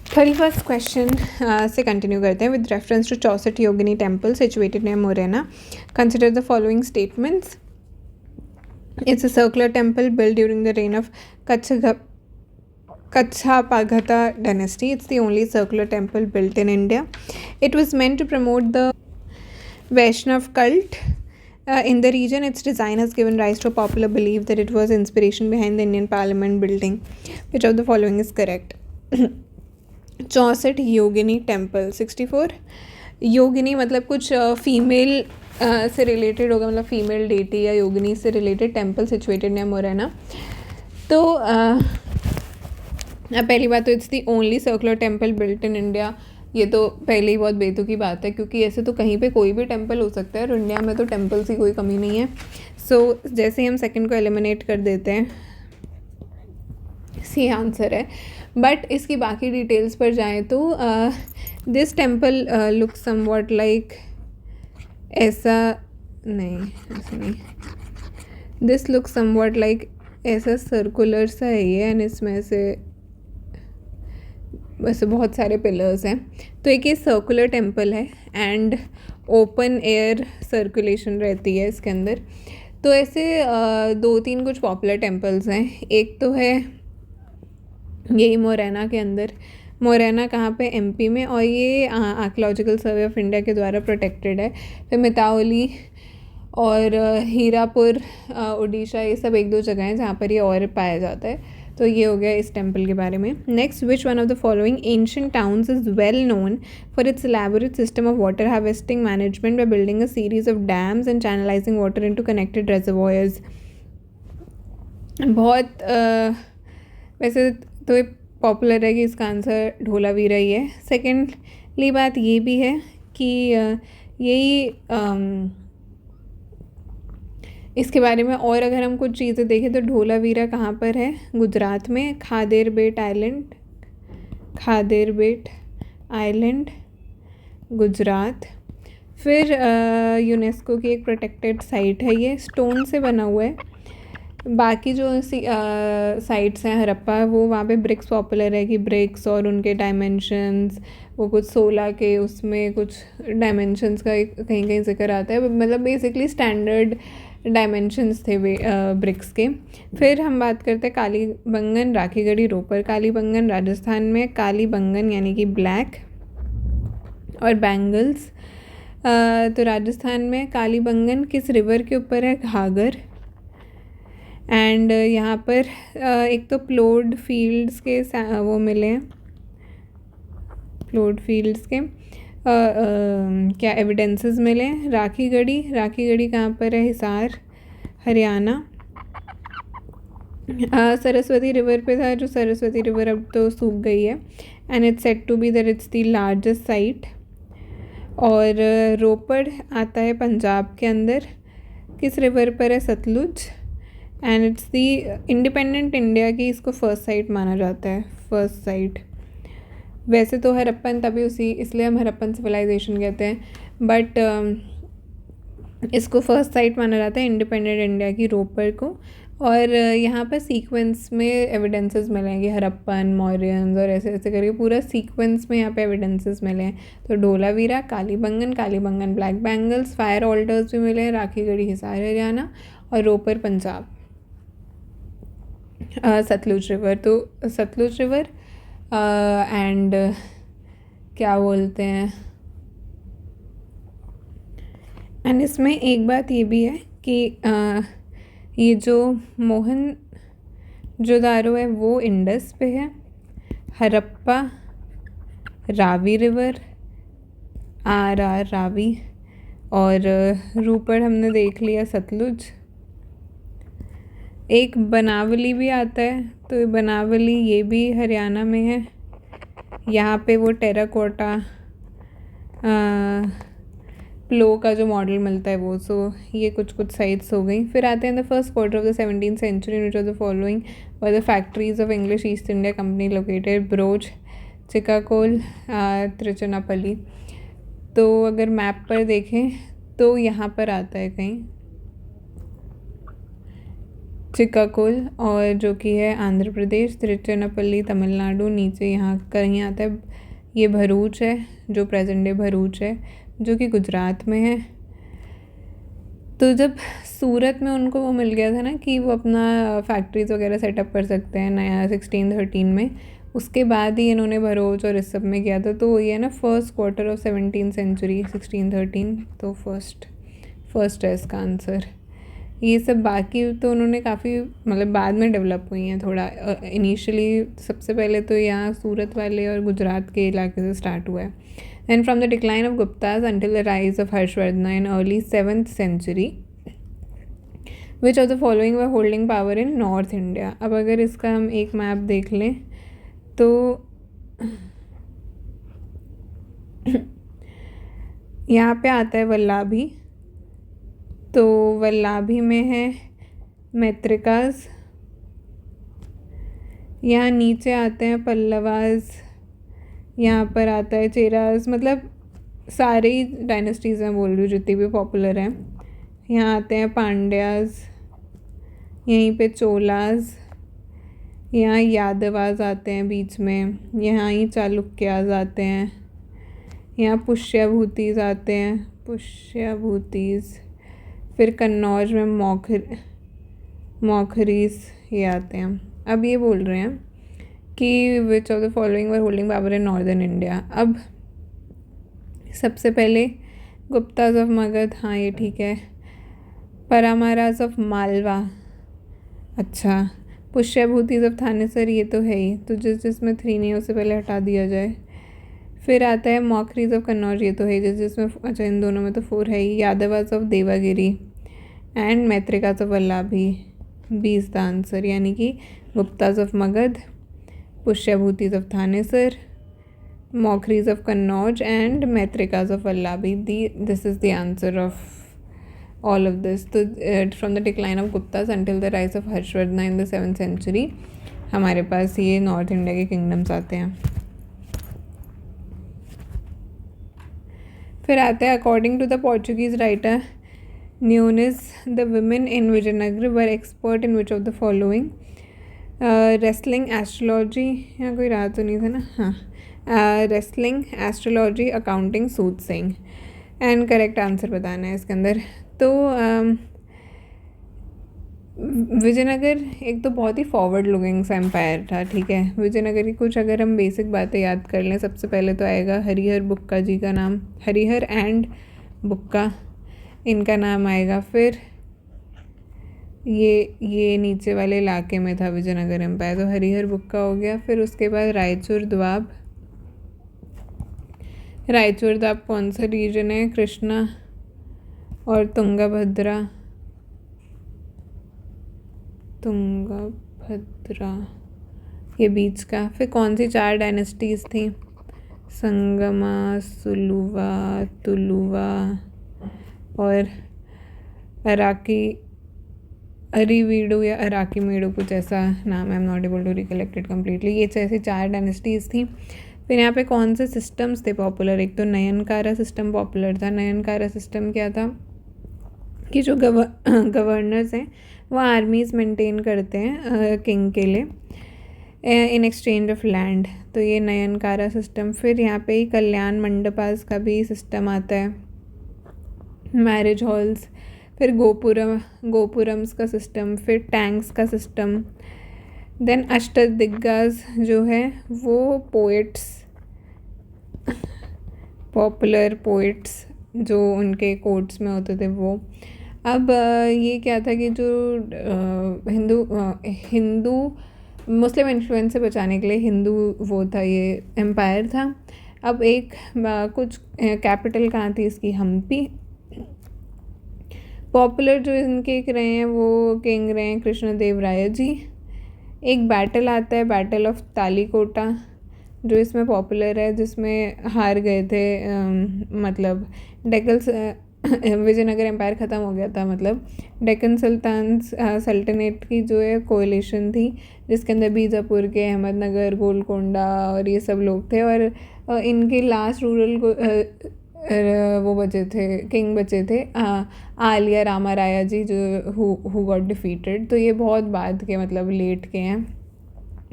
31st question से continue करते हैं. With reference to Chausath Yogini temple situated near Morena, consider the following statements. It's a circular temple built during the reign of Kachapagata dynasty. It's the only circular temple built in India. It was meant to promote the Vaishnav cult in the region. Its design has given rise to a popular belief that it was inspiration behind the Indian Parliament building. Which of the following is correct? चौसठ Yogini temple. 64 योगिनी मतलब कुछ female से related होगा, मतलब female deity या योगिनी से related temple situated near Morena. तो पहली बात तो it's the only circular temple built in India. ये तो पहले ही बहुत बेतुकी बात है, क्योंकि ऐसे तो कहीं पे कोई भी टेम्पल हो सकता है और इंडिया में तो टेम्पल्स की कोई कमी नहीं है. सो जैसे ही हम सेकंड को एलिमिनेट कर देते हैं, सी आंसर है. बट इसकी बाकी डिटेल्स पर जाएँ तो this temple look somewhat like, ऐसा नहीं, दिस लुक समवॉट लाइक ऐसा सर्कुलर सा है ये, एंड इसमें से वैसे बहुत सारे पिलर्स हैं. तो एक ये सर्कुलर टेम्पल है एंड ओपन एयर सर्कुलेशन रहती है इसके अंदर. तो ऐसे दो तीन कुछ पॉपुलर टेम्पल्स हैं. एक तो है यही मोरेना के अंदर. मोरेना कहाँ पे? एमपी में, और ये आर्कियोलॉजिकल सर्वे ऑफ इंडिया के द्वारा प्रोटेक्टेड है. फिर मितावली और हीरापुर उड़ीसा, ये सब एक दो जगह हैं जहाँ पर ये और पाया जाता है. तो ये हो गया इस टेम्पल के बारे में. Next, which one of the following ancient towns is well known for its elaborate system of water harvesting management by building a series of dams and channelising water into connected reservoirs. बहुत वैसे तो ये popular है कि इसका answer Dholavira ही है. Secondly बात ये भी है कि यही इसके बारे में और अगर हम कुछ चीज़ें देखें तो ढोलावीरा कहाँ पर है? गुजरात में, खादेर बेट आइलैंड गुजरात. फिर यूनेस्को की एक प्रोटेक्टेड साइट है, ये स्टोन से बना हुआ है. बाकी जो साइट्स हैं हरप्पा, वो वहाँ पे ब्रिक्स पॉपुलर है कि ब्रिक्स और उनके डायमेंशंस, वो कुछ 16 के उसमें कुछ डायमेंशंस का कहीं कहीं जिक्र आता है. मतलब बेसिकली स्टैंडर्ड डायमेंशंस थे वे ब्रिक्स के. फिर हम बात करते हैं कालीबंगन, राखीगढ़ी, रोपर. कालीबंगन राजस्थान में, कालीबंगन यानी कि ब्लैक, और बैंगल्स तो राजस्थान में. कालीबंगन किस रिवर के ऊपर है? घाघर. एंड यहाँ पर एक तो प्लोड फील्ड्स के वो मिले हैं, प्लोड फील्ड्स के क्या एविडेंसेस मिले हैं. राखीगढ़ी कहाँ पर है? हिसार, हरियाणा. सरस्वती रिवर पे था, जो सरस्वती रिवर अब तो सूख गई है. And it's said to be that it's the largest site. और रोपड़ आता है पंजाब के अंदर. किस रिवर पर है? Sutlej. And it's the independent India की इसको फर्स्ट साइट माना जाता है, फर्स्ट साइट. वैसे तो हरप्पन तभी उसी, इसलिए हम हरप्पन सिविलाइजेशन कहते हैं, बट इसको फर्स्ट साइट माना जाता है इंडिपेंडेंट इंडिया की, रोपर को. और यहाँ पर सीक्वेंस में एविडेंसेस मिलेंगे, हरप्पन, मौर्यंस और ऐसे ऐसे करके पूरा सीक्वेंस में यहाँ पे एविडेंसेस मिले हैं. तो Dholavira, Kalibangan black bangles, fire alters भी मिले हैं, राखीगढ़ी हिसार हरियाणा, और रोपर पंजाब. सतलुज रिवर, तो सतलुज रिवर एंड क्या बोलते हैं, एंड इसमें एक बात ये भी है कि ये जो मोहनजोदारो है वो इंडस पे है. हरप्पा, रावी रिवर, आर रावी, और रोपड़ हमने देख लिया, सतलुज. एक बनावली भी आता है, तो बनावली ये भी हरियाणा में है. यहाँ पे वो टेराकोटा प्लो का जो मॉडल मिलता है वो. सो ये कुछ साइट्स हो गई. फिर आते हैं the first quarter of the 17th century, which of the following were the factories of English East India Company located? Broach, Chicacole, Trichinopoly. तो अगर मैप पर देखें तो यहाँ पर आता है कहीं चिक्काकोल, और जो कि है आंध्र प्रदेश, तिरुचिरापल्ली तमिलनाडु, नीचे यहाँ कहीं आता है ये भरूच है, जो प्रेजेंट डे भरूच है, जो कि गुजरात में है। तो जब सूरत में उनको वो मिल गया था ना कि वो अपना फैक्ट्रीज वगैरह सेटअप कर सकते हैं नया 1613 में, उसके बाद ही इन्होंने भरूच और इस सब में किया था। तो ये है ना first quarter of 17th century 1613, तो फर्स्ट है इसका आंसर। ये सब बाकी तो उन्होंने काफ़ी मतलब बाद में डेवलप हुई हैं थोड़ा, इनिशियली सबसे पहले तो यहाँ सूरत वाले और गुजरात के इलाके से स्टार्ट हुआ है। And from the decline of Gupta's until the rise of Harshvardhan in early 7th century, which of the following were holding power in north India. अब अगर इसका हम एक मैप देख लें तो यहाँ पे आता है वल्लाभी, तो वल्लाभी में है मैत्रिकाज, यहाँ नीचे आते हैं पल्लवाज, यहाँ पर आता है चेराज, मतलब सारे ही डायनेस्टीज़ मैं बोल रही हूँ जितनी भी पॉपुलर हैं। यहाँ आते हैं पांड्याज, यहीं पे चोलाज, यहाँ यादवाज आते हैं बीच में, यहाँ ही चालुक्याज आते हैं, यहाँ पुष्यभूतीज आते हैं, पुष्यभूतीज, फिर कन्नौज में मौखरीज ये आते हैं। अब ये बोल रहे हैं कि which of the following were holding power in northern India. अब सबसे पहले गुप्ताज ऑफ मगध, हाँ ये ठीक है। परमाराज ऑफ मालवा, अच्छा। पुष्यभूतीज ऑफ थानेसर, ये तो है ही, तो जिसमें 3 नहीं उससे पहले हटा दिया जाए। फिर आता है मौखरीज ऑफ कन्नौज, ये तो है जिसमें अच्छा इन दोनों में तो 4 है ही। Yadavas of Devagiri and Maitrakas of Valabhi, 20 the answer, यानी कि Guptas of Magadha, Pushyabhutis of Thanesar, Maukharis of Kannauj and Maitrakas of Valabhi. This is the answer of all of this. तो from the decline of Guptas until the rise of Harshvardhana in the 7th century, हमारे पास ये north India के kingdoms आते हैं। फिर आता है according to the Portuguese writer Nunes, the women in Vijayanagar were expert in which of the following. Wrestling, astrology, यहाँ कोई रहा तो नहीं था ना, हाँ। Wrestling, astrology, accounting, soothsaying, and correct answer बताना है इसके अंदर। तो विजयनगर एक तो बहुत ही फॉरवर्ड लुकिंग सा एम्पायर था, ठीक है। विजयनगर की कुछ अगर हम बेसिक बातें याद कर लें, सबसे पहले तो आएगा हरिहर बुक्का जी का नाम, हरिहर एंड बुक्का इनका नाम आएगा। फिर ये नीचे वाले इलाके में था विजयनगर एम्पायर, तो हरिहर बुक्का हो गया। फिर उसके बाद रायचूर द्वाब, रायचूर द्वाब कौन सा रीजन है, कृष्णा और तुंगभद्रा, ये बीच का। फिर कौन सी 4 डायनेस्टीज़ थी, संगमा, सुलुवा, तुलुवा और अरीवीडू या अराकीमीडू, कुछ ऐसा नाम है, I am not able to recollect it completely. ये ऐसी 4 डायनेस्टीज़ थी। फिर यहाँ पे कौन से सिस्टम्स थे पॉपुलर, एक तो नयनकारा सिस्टम पॉपुलर था। नयनकारा सिस्टम क्या था कि जो गवर्नर्स हैं वो आर्मीज़ मेंटेन करते हैं किंग के लिए इन एक्सचेंज ऑफ लैंड, तो ये नयनकारा सिस्टम। फिर यहाँ पे ही कल्याण मंडपास का भी सिस्टम आता है, मैरिज हॉल्स। फिर गोपुरम्स का सिस्टम, फिर टैंक्स का सिस्टम। देन अष्टदिग्गज जो है वो पोएट्स, पॉपुलर पोएट्स जो उनके कोर्ट्स में होते थे वो। अब ये क्या था कि जो हिंदू मुस्लिम इन्फ्लुएंस से बचाने के लिए हिंदू वो था, ये एम्पायर था। अब एक कुछ कैपिटल कहाँ थी इसकी, हम्पी। पॉपुलर जो इनके एक रहे हैं वो किंग रहे हैं कृष्णदेवराय जी। एक बैटल आता है, बैटल ऑफ तालीकोटा, जो इसमें पॉपुलर है, जिसमें हार गए थे, मतलब विजयनगर एम्पायर ख़त्म हो गया था, मतलब डेक्कन सल्तनत की जो है कोएलिशन थी, जिसके अंदर बीजापुर के, अहमदनगर, गोलकोंडा और ये सब लोग थे। और इनके लास्ट वो बचे थे, किंग बचे थे, आलिया रामा राया जी, जो हु गॉट डिफीटेड। तो ये बहुत बाद के मतलब लेट के हैं।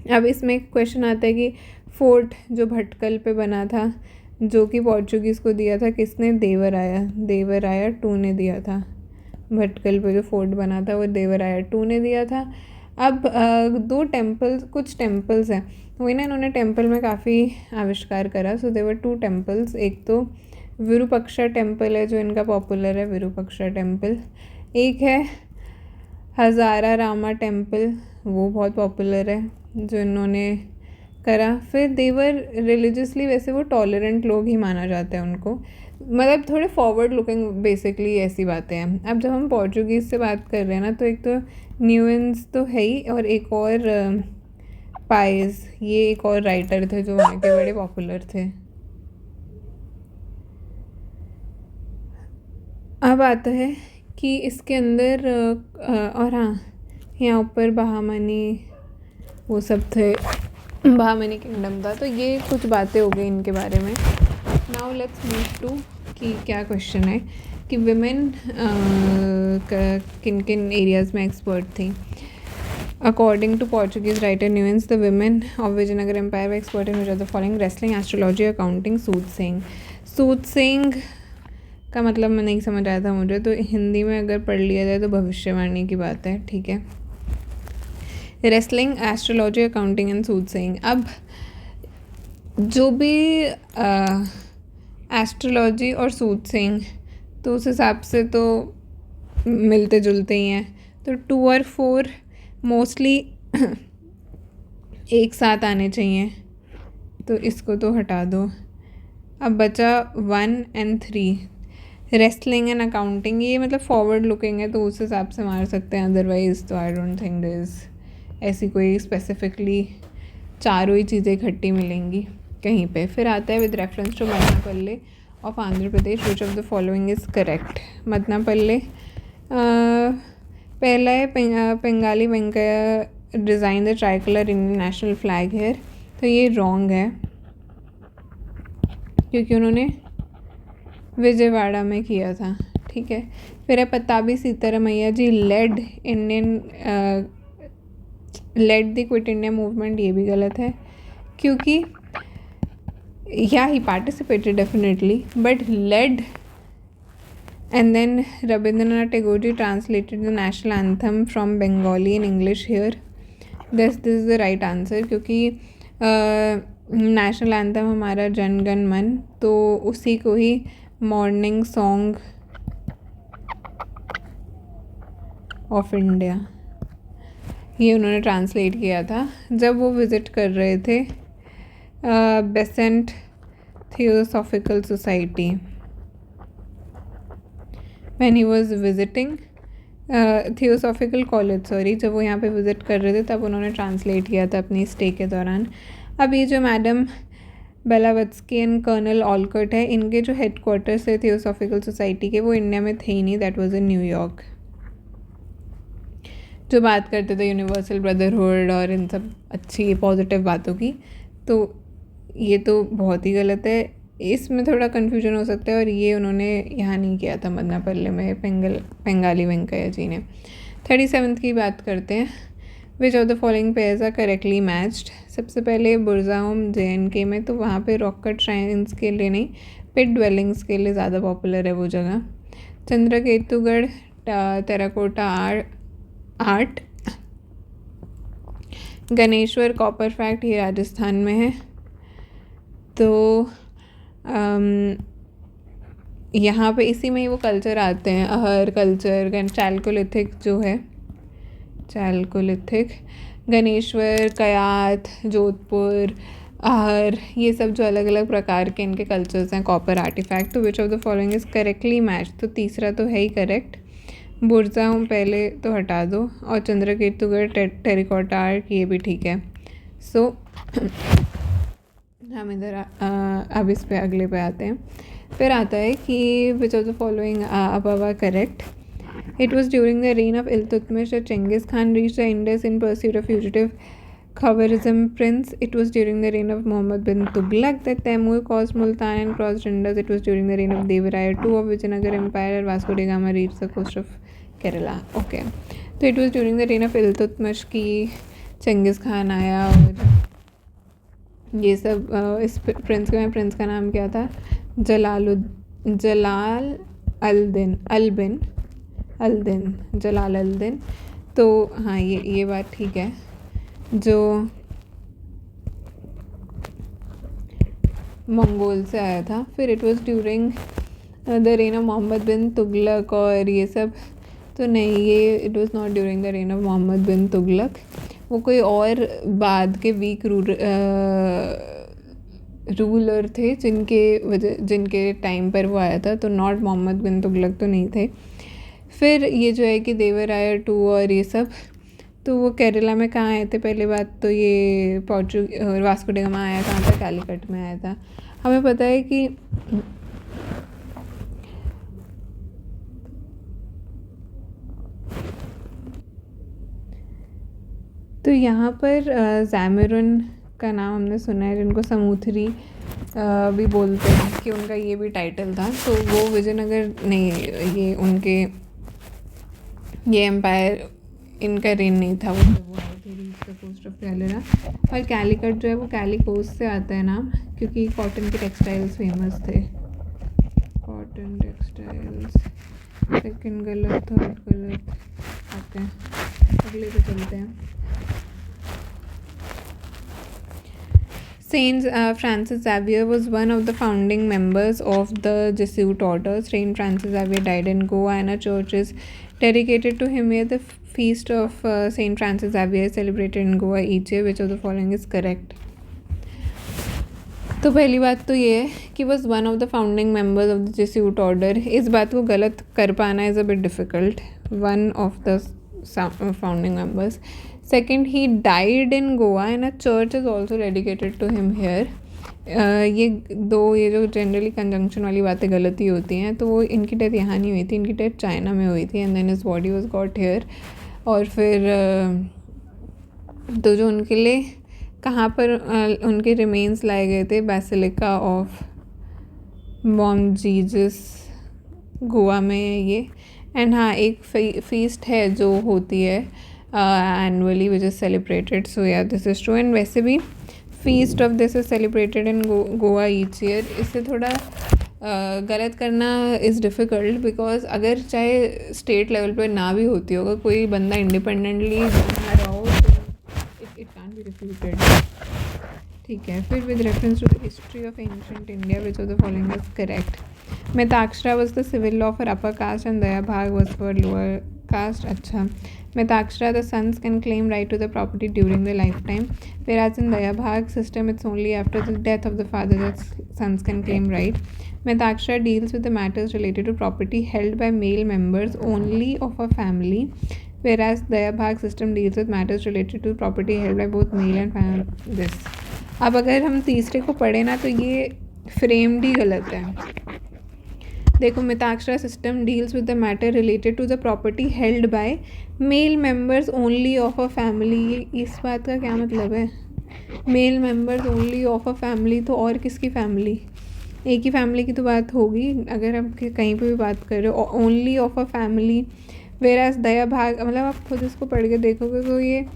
अब इसमें एक क्वेश्चन आता है कि फोर्ट जो भटकल पे बना था, जो कि पोर्चुगीज़ को दिया था किसने? देवराया टू ने दिया था। भटकल पे जो फोर्ट बना था वो देवराया टू ने दिया था। अब दो टेम्पल्स, कुछ टेम्पल्स हैं, वही ना, इन्होंने टेम्पल में काफ़ी आविष्कार करा। सो देवर टू टेम्पल्स। एक तो विरूपाक्षा टेम्पल है जो इनका पॉपुलर है, विरूपाक्षा टेम्पल। एक है हज़ारा रामा टेम्पल, वो बहुत पॉपुलर है, जो इन्होंने करा। फिर देवर रिलीजियसली, वैसे वो टॉलरेंट लोग ही माना जाता है उनको, मतलब थोड़े फॉरवर्ड लुकिंग, बेसिकली ऐसी बातें हैं। अब जब हम पोर्चुगीज़ से बात कर रहे हैं ना, तो एक तो न्यूएंस तो है ही, और एक और पाइज, ये एक और राइटर थे जो वहाँ के बड़े पॉपुलर थे। अब आता है कि इसके अंदर और हाँ, यहाँ ऊपर बहामनी वो सब थे, बहामनी किंगडम था। तो ये कुछ बातें हो गई इनके बारे में। नाउ लेट्स मूव टू कि क्या क्वेश्चन है कि विमेन किन किन एरियाज़ में एक्सपर्ट थी। According to Portuguese writer Nunes, the women of Vijayanagar empire were expert in which of the following? Wrestling, astrology, accounting, soothsaying. Soothsaying का मतलब मैं नहीं समझ आया था मुझे, तो हिंदी में अगर पढ़ लिया जाए तो भविष्यवाणी की बात है, ठीक है। Wrestling, astrology, accounting and soothsaying. अब जो भी एस्ट्रोलॉजी और सूटसेइंग, तो उस हिसाब से तो मिलते जुलते ही हैं। तो 2 और 4 मोस्टली एक साथ आने चाहिए, तो इसको तो हटा दो। अब बचा 1 और 3, रेसलिंग एंड अकाउंटिंग। ये मतलब फॉरवर्ड लुकिंग है, तो उस हिसाब से मार सकते हैं, अदरवाइज तो I don't think there is ऐसी कोई स्पेसिफिकली चारों ही चीज़ें इकट्ठी मिलेंगी कहीं पे। फिर आता है with reference to Madanapalle of Andhra Pradesh, which of the following is correct? Madanapalle पहला है Pingali Venkayya design the tricolour Indian national flag here, तो ये रॉन्ग है क्योंकि उन्होंने विजयवाड़ा में किया था, ठीक है। फिर है Pattabhi Sitaramayya ji led the quit India movement, ये भी गलत है क्योंकि he participated definitely, but led. And then Rabindranath Tagore ji translated the national anthem from Bengali in English here, this is the right answer, क्योंकि नेशनल एंथम हमारा जन गण मन, तो उसी को ही मॉर्निंग सॉन्ग ऑफ इंडिया ये उन्होंने ट्रांसलेट किया था जब वो विज़िट कर रहे थे Besant theosophical society. When he was visiting theosophical college, sorry, जब वो यहाँ पे विज़िट कर रहे थे तब उन्होंने ट्रांसलेट किया था अपनी स्टे के दौरान। अब ये जो मैडम बेलावत्स्की एंड कर्नल ऑलकट है, इनके जो हेड क्वार्टर्स थे थियोसॉफिकल सोसाइटी के, वो इंडिया में थे ही नहीं, दैट वाज इन न्यूयॉर्क। जो बात करते थे यूनिवर्सल ब्रदरहुड और इन सब अच्छी पॉजिटिव बातों की, तो ये तो बहुत ही गलत है। इसमें थोड़ा कन्फ्यूजन हो सकता है, और ये उन्होंने यहाँ नहीं किया था मदनापल्ले में, पेंगाली वेंकैया जी ने। 37th की बात करते हैं। Which of the following pairs are correctly matched? सबसे पहले बुरजाहोम JNK में, तो वहाँ पे रॉक कट श्राइन्स के लिए नहीं, पिट ड्वेलिंग्स के लिए ज़्यादा पॉपुलर है वो जगह। Chandraketugarh terracotta art. Ganeshwar copper fact, ये राजस्थान में है। तो यहाँ पे इसी में ही वो कल्चर आते हैं, अहर कल्चर, चालकोलिथिक जो है, चालकोलिथिक, गणेश्वर, कयाथ, जोधपुर, अहर, ये सब जो अलग अलग प्रकार के इनके कल्चर्स हैं, कॉपर आर्टिफैक्ट। तो विच of the following is correctly match? तो तीसरा तो है ही करेक्ट। बुरजाहोम पहले तो हटा दो, और चंद्रकेतुगढ़ टेरिकोटा आर्ट, ये भी ठीक है। सो हम इधर अब इस पे अगले पे आते हैं। फिर आता है कि which of the following above are correct? It was during the reign of Iltutmish that Genghis Khan reached the Indus in pursuit of fugitive Khawarizm prince. It was during the reign of Muhammad bin Tughlaq that Taimur caused Multan and crossed Indus. It was during the reign of Devaraya II of Vijayanagar Empire. Vasco da Gama reached the coast of Kerala. Okay, तो it was during the reign of Iltutmish की चंगिज़ खान आया और ये सब इस Prince का नाम क्या था? जलाल अल दिन। तो हाँ, ये बात ठीक है। जो मंगोल से आया था, फिर it was during the reign of Mohammad bin Tughlaq और ये सब, तो नहीं, ये it was not during the reign of Mohammad bin Tughlaq. वो कोई और बाद के वीक रूलर थे जिनके टाइम पर वो आया था, तो नॉट मोहम्मद बिन तुगलक तो नहीं थे। फिर ये जो है कि देवराया II और ये सब, तो वो केरला में कहाँ आए थे? पहली बात तो ये वास्को डी गामा आया कहाँ था? कालीकट में आया था। हमें पता है कि तो यहाँ पर ज़ैमरून का नाम हमने सुना है, जिनको समूथरी भी बोलते हैं, कि उनका ये भी टाइटल था। तो वो विजयनगर नहीं, ये एम्पायर, इनका रेन नहीं था, वो आए थे रीच द कोस्ट ऑफ कैलेरा। और कैलीकट जो है वो कैली कोस्ट से आता है नाम, क्योंकि कॉटन के टेक्सटाइल्स फेमस थे। कॉटन टेक्सटाइल्स, सेकंड गलत, थर्ड गलत आते हैं, अगले पे चलते हैं। Saint Francis Xavier was one of the founding members of the Jesuit order. Saint Francis Xavier died in Goa and a church is dedicated to him here. The feast of Saint Francis Xavier is celebrated in Goa each year. Which of the following is correct? तो पहली बात तो ये है कि was one of the founding members of the Jesuit order. इस बात को गलत कर पाना is a bit difficult. One of the founding members. Second, he died in Goa and a church is also dedicated to him here. ये जो generally conjunction वाली बातें गलती होती हैं, तो वो इनकी डेथ यहाँ नहीं हुई थी, इनकी डेथ चाइना में हुई थी, and then his body was got here. और फिर तो जो उनके लिए कहाँ पर उनके रिमेन्स लाए गए थे? Basilica of Bom Jesus, Goa में है ये। एंड हाँ, एक फीस्ट है जो होती है annually, which is celebrated. So yeah, this is true. And वैसे भी feast of this is celebrated in Goa each year. इससे थोड़ा गलत करना is difficult, because अगर चाहे स्टेट लेवल पर ना भी होती होगा, कोई बंदा इंडिपेंडेंटली बना रहा हो, तो it can't be refuted. ठीक है। फिर with reference to the history of ancient India, which of the following is correct? Mitaksara was the civil law for upper caste and Dayabhag was for lower caste. अच्छा, Mitaksara, the sons can claim right to the property during their lifetime, whereas in Dayabhag system it's only after the death of the father that sons can claim right. Mitaksara deals with the matters related to property held by male members only of a family, whereas Dayabhag system deals with matters related to property held by both male and family. This. अब अगर हम तीसरे को पढ़े ना, तो ये framed ही गलत है। देखो, Mitakshara system deals with the matter related to the property held by male members only of a family. इस बात का क्या मतलब है? Male members only of a family, तो और किसकी फैमिली? एक ही फैमिली की तो बात होगी अगर हम कहीं पे भी बात कर रहे हो। ओनली ऑफ अ फैमिली, वेराज दया भाग, मतलब आप खुद इसको पढ़ के देखोगे तो ये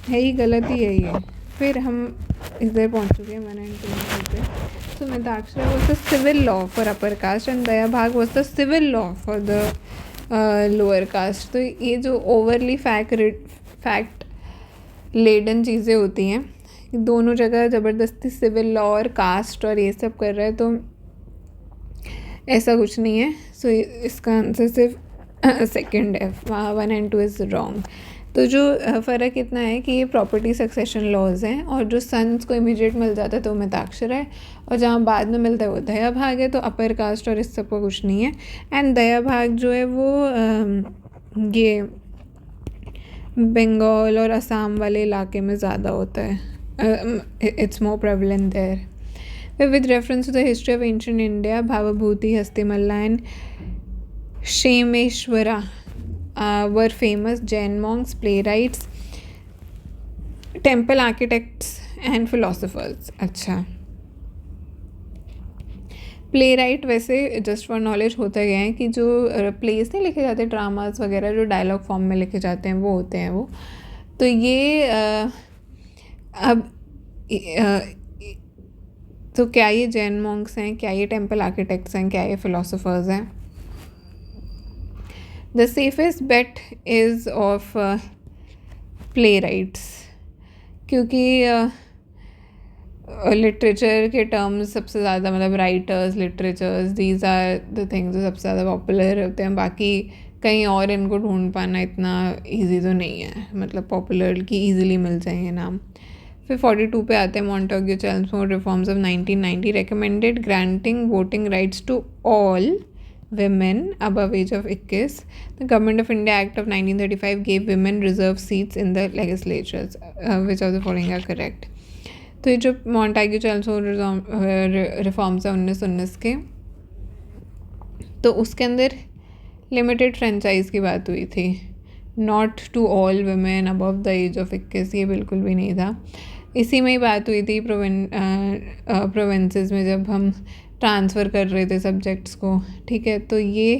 है ही, गलत ही है ये। फिर हम इधर पहुँच चुके हैं 1 and 2 पे। So Mitaksara was the civil law for upper caste and Dayabhag was the civil law for the lower caste. तो ये जो ओवरली फैक्ट लेडन चीज़ें होती हैं, दोनों जगह ज़बरदस्ती सिविल लॉ और कास्ट और ये सब कर रहा है, तो ऐसा कुछ नहीं है। सो इसका आंसर सिर्फ सेकंड है, 1 and 2 इज़ रॉन्ग। तो जो फ़र्क इतना है कि ये प्रॉपर्टी सक्सेशन लॉज हैं, और जो सन्स को इमीडिएट मिल जाता है तो मिताक्षरा है, और जहाँ बाद में मिलता है वो दया भाग है। तो अपर कास्ट और इस सब का कुछ नहीं है। एंड दया भाग जो है वो ये बंगाल और असम वाले इलाके में ज़्यादा होता है, it's more prevalent there. With reference to the history of ancient India, Bhavabhuti, Hastimalla and Kshemeshvara were famous Jain monks, playwrights, temple architects and philosophers. अच्छा, प्ले राइट वैसे जस्ट फॉर नॉलेज होता गया है कि जो प्लेस नहीं लिखे जाते, ड्रामास वगैरह जो डायलॉग फॉर्म में लिखे जाते हैं वो होते हैं वो। तो ये अब तो क्या ये जैन मॉन्क्स हैं, क्या ये टेम्पल आर्किटेक्ट्स हैं, क्या ये फिलोसफर्स हैं? The safest bet is of playwrights, क्योंकि लिटरेचर के टर्म्स सबसे ज़्यादा मतलब writers, literatures, these are the things जो सबसे ज़्यादा पॉपुलर होते हैं। बाकी कहीं और इनको ढूंढ पाना इतना इजी तो नहीं है, मतलब पॉपुलर की ईजिली मिल जाएंगे नाम। फिर 42 पे आते हैं Montagu Chelmsford reforms of 1990 recommended granting voting rights to all women above age of 21. The Government of India Act of 1935 gave women reserved seats in the legislatures. Which of the following are correct? तो ये जो Montagu Chelmsford reforms है 1919 के, तो उसके अंदर limited franchise की बात हुई थी, not to all women above the age of 21, ये बिल्कुल भी नहीं था। इसी में ही बात हुई थी प्रोविंसेस में जब हम ट्रांसफ़र कर रहे थे सब्जेक्ट्स को, ठीक है। तो ये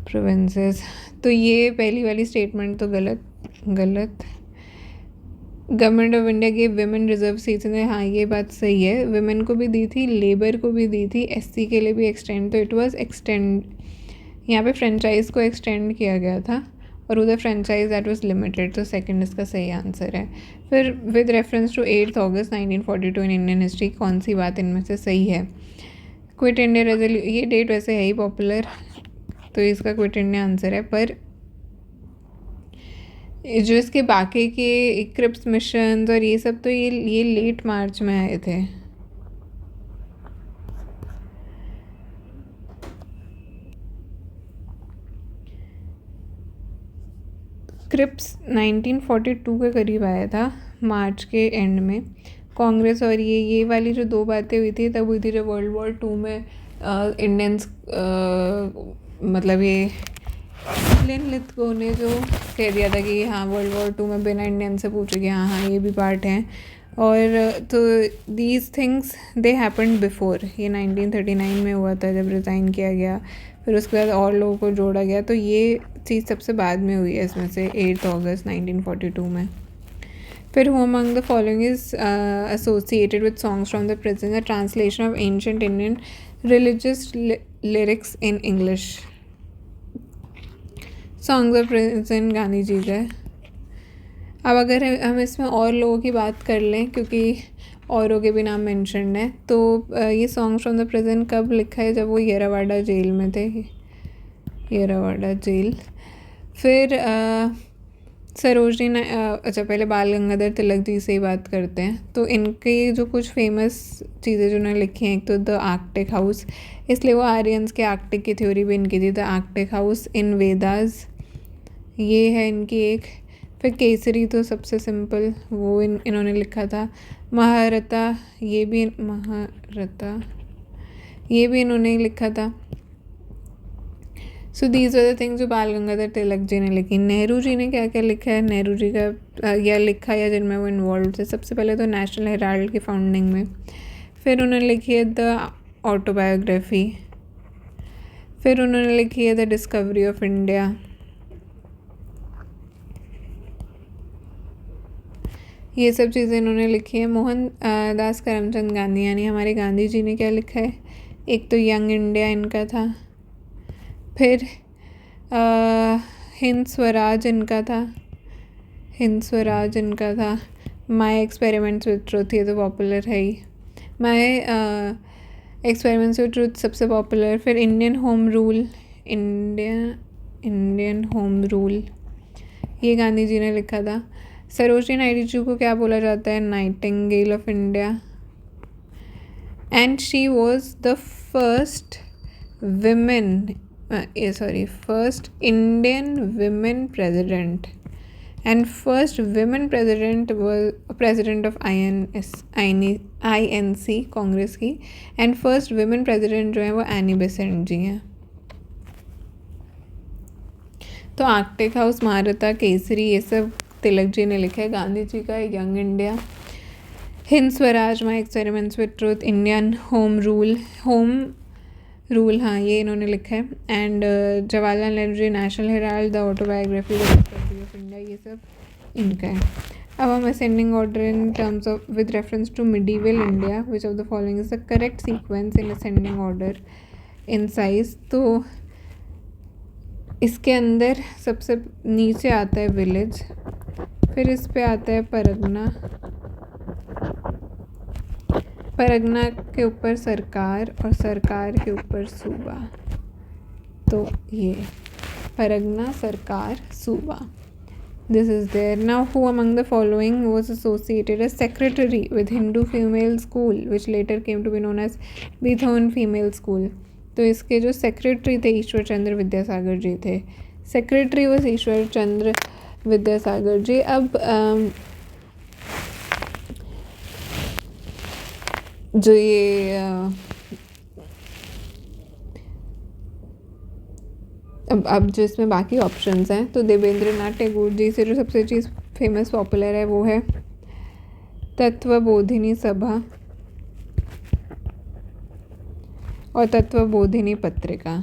प्रोविंसेस, तो ये पहली वाली स्टेटमेंट तो गलत। गवर्नमेंट ऑफ इंडिया के विमेन रिजर्व सीट्स ने, हाँ ये बात सही है, विमेन को भी दी थी, लेबर को भी दी थी, एससी के लिए भी एक्सटेंड, तो इट वाज एक्सटेंड, यहाँ पे फ्रेंचाइज को एक्सटेंड किया गया था और उधर फ्रेंचाइज दैट वाज लिमिटेड, तो सेकंड इसका सही आंसर है। फिर with reference to 8 August 1942 in Indian history, कौन सी बात इनमें से सही है? क्विट इंडिया रेजोल्यूशन, ये डेट वैसे है ही पॉपुलर, तो इसका क्विट इंडिया आंसर है। पर जो इसके बाकी के क्रिप्स मिशन और ये सब, तो ये लेट मार्च में आए थे। क्रिप्स 1942 के करीब आया था, मार्च के एंड में। कांग्रेस और ये वाली जो दो बातें हुई थी तब हुई थी जब वर्ल्ड वॉर 2 में इंडियंस मतलब ये लिथगो ने जो कह दिया था कि हाँ वर्ल्ड वॉर 2 में बिना इंडियन से पूछे कि हाँ ये भी पार्ट हैं। और तो these things they happened before, ये 1939 में हुआ था जब रिज़ाइन किया गया, फिर उसके बाद और लोगों को जोड़ा गया, तो ये चीज़ सबसे बाद में हुई है इसमें से 8 अगस्त 1942 में। फिर who among the following is associated with songs from the present, the translation of ancient Indian religious lyrics in English. Songs of present Gandhi ji का। अब अगर हम इसमें और लोगों की बात कर लें, क्योंकि औरों के भी नाम मेंशन है, तो ये सॉन्ग्स फ्रॉम द प्रेजेंट कब लिखा है? जब वो येरावाड़ा जेल में थे, येरावाड़ा जेल। फिर सरोजनी अच्छा पहले बाल गंगाधर तिलक जी से ही बात करते हैं। तो इनके जो कुछ फेमस चीज़ें जो उन्होंने लिखी हैं, एक तो द आर्कटिक हाउस, इसलिए वो आर्यंस के आर्कटिक की थ्योरी भी इनकी थी, the Arctic house in Vedas, ये है इनकी एक। फिर केसरी तो सबसे सिंपल, वो इन्होंने लिखा था। महारता, ये भी इन्होंने लिखा था। So these are the things जो बाल गंगाधर तिलक जी ने लिखी। नेहरू जी ने क्या क्या लिखा है? नेहरू जी का या लिखा या जिनमें वो इन्वॉल्व थे, सबसे पहले तो नेशनल हेराल्ड की फाउंडिंग में, फिर उन्होंने लिखी है द ऑटोबायोग्राफी, फिर उन्होंने लिखी है द डिस्कवरी ऑफ इंडिया, ये सब चीज़ें इन्होंने लिखी है। मोहन दास करमचंद गांधी यानी हमारे गांधी जी ने क्या लिखा है? एक तो यंग इंडिया इनका था, फिर हिंद स्वराज इनका था, माय एक्सपेरिमेंट्स विद ट्रुथ, ये तो पॉपुलर है ही, माय एक्सपेरिमेंट्स विद ट्रुथ सबसे पॉपुलर। फिर इंडियन होम रूल, ये गांधी जी ने लिखा था। सरोजनी नायडू जी को क्या बोला जाता है? Nightingale of India, and she was the first Indian women president, and first women president of INC Congress की, एंड फर्स्ट विमेन प्रेसिडेंट जो है वो एनी बेसेंट जी हैं। तो आर्कटिक हाउस, महारता, केसरी, ये सब तिलक जी ने लिखा है, गांधी जी का young India, Hind Swaraj, my experiments with truth, Indian home rule, हाँ ये इन्होंने लिखा है, and Jawaharlal Nehru, national herald, the autobiography of India, ये सब इनका है. अब हम ascending order in terms of with reference to medieval India, which of the following is the correct sequence in ascending order in size. तो इसके अंदर सबसे नीचे आता है विलेज, फिर इस पे आता है परगना, परगना के ऊपर सरकार और सरकार के ऊपर सूबा. तो ये परगना, सरकार, सूबा. This is there. Now, who among the following was associated as secretary with Hindu female school, which later came to be known as Bithorn Female School? तो इसके जो सेक्रेटरी थे ईश्वर चंद्र विद्यासागर जी थे. Secretary was Ishwar Chandra Vidyasagar ji. अब जो ये अब जो इसमें बाकी ऑप्शंस हैं, तो देवेंद्रनाथ टैगोर जी से जो सबसे चीज़ फेमस पॉपुलर है वो है तत्वबोधिनी सभा और तत्वबोधिनी पत्रिका.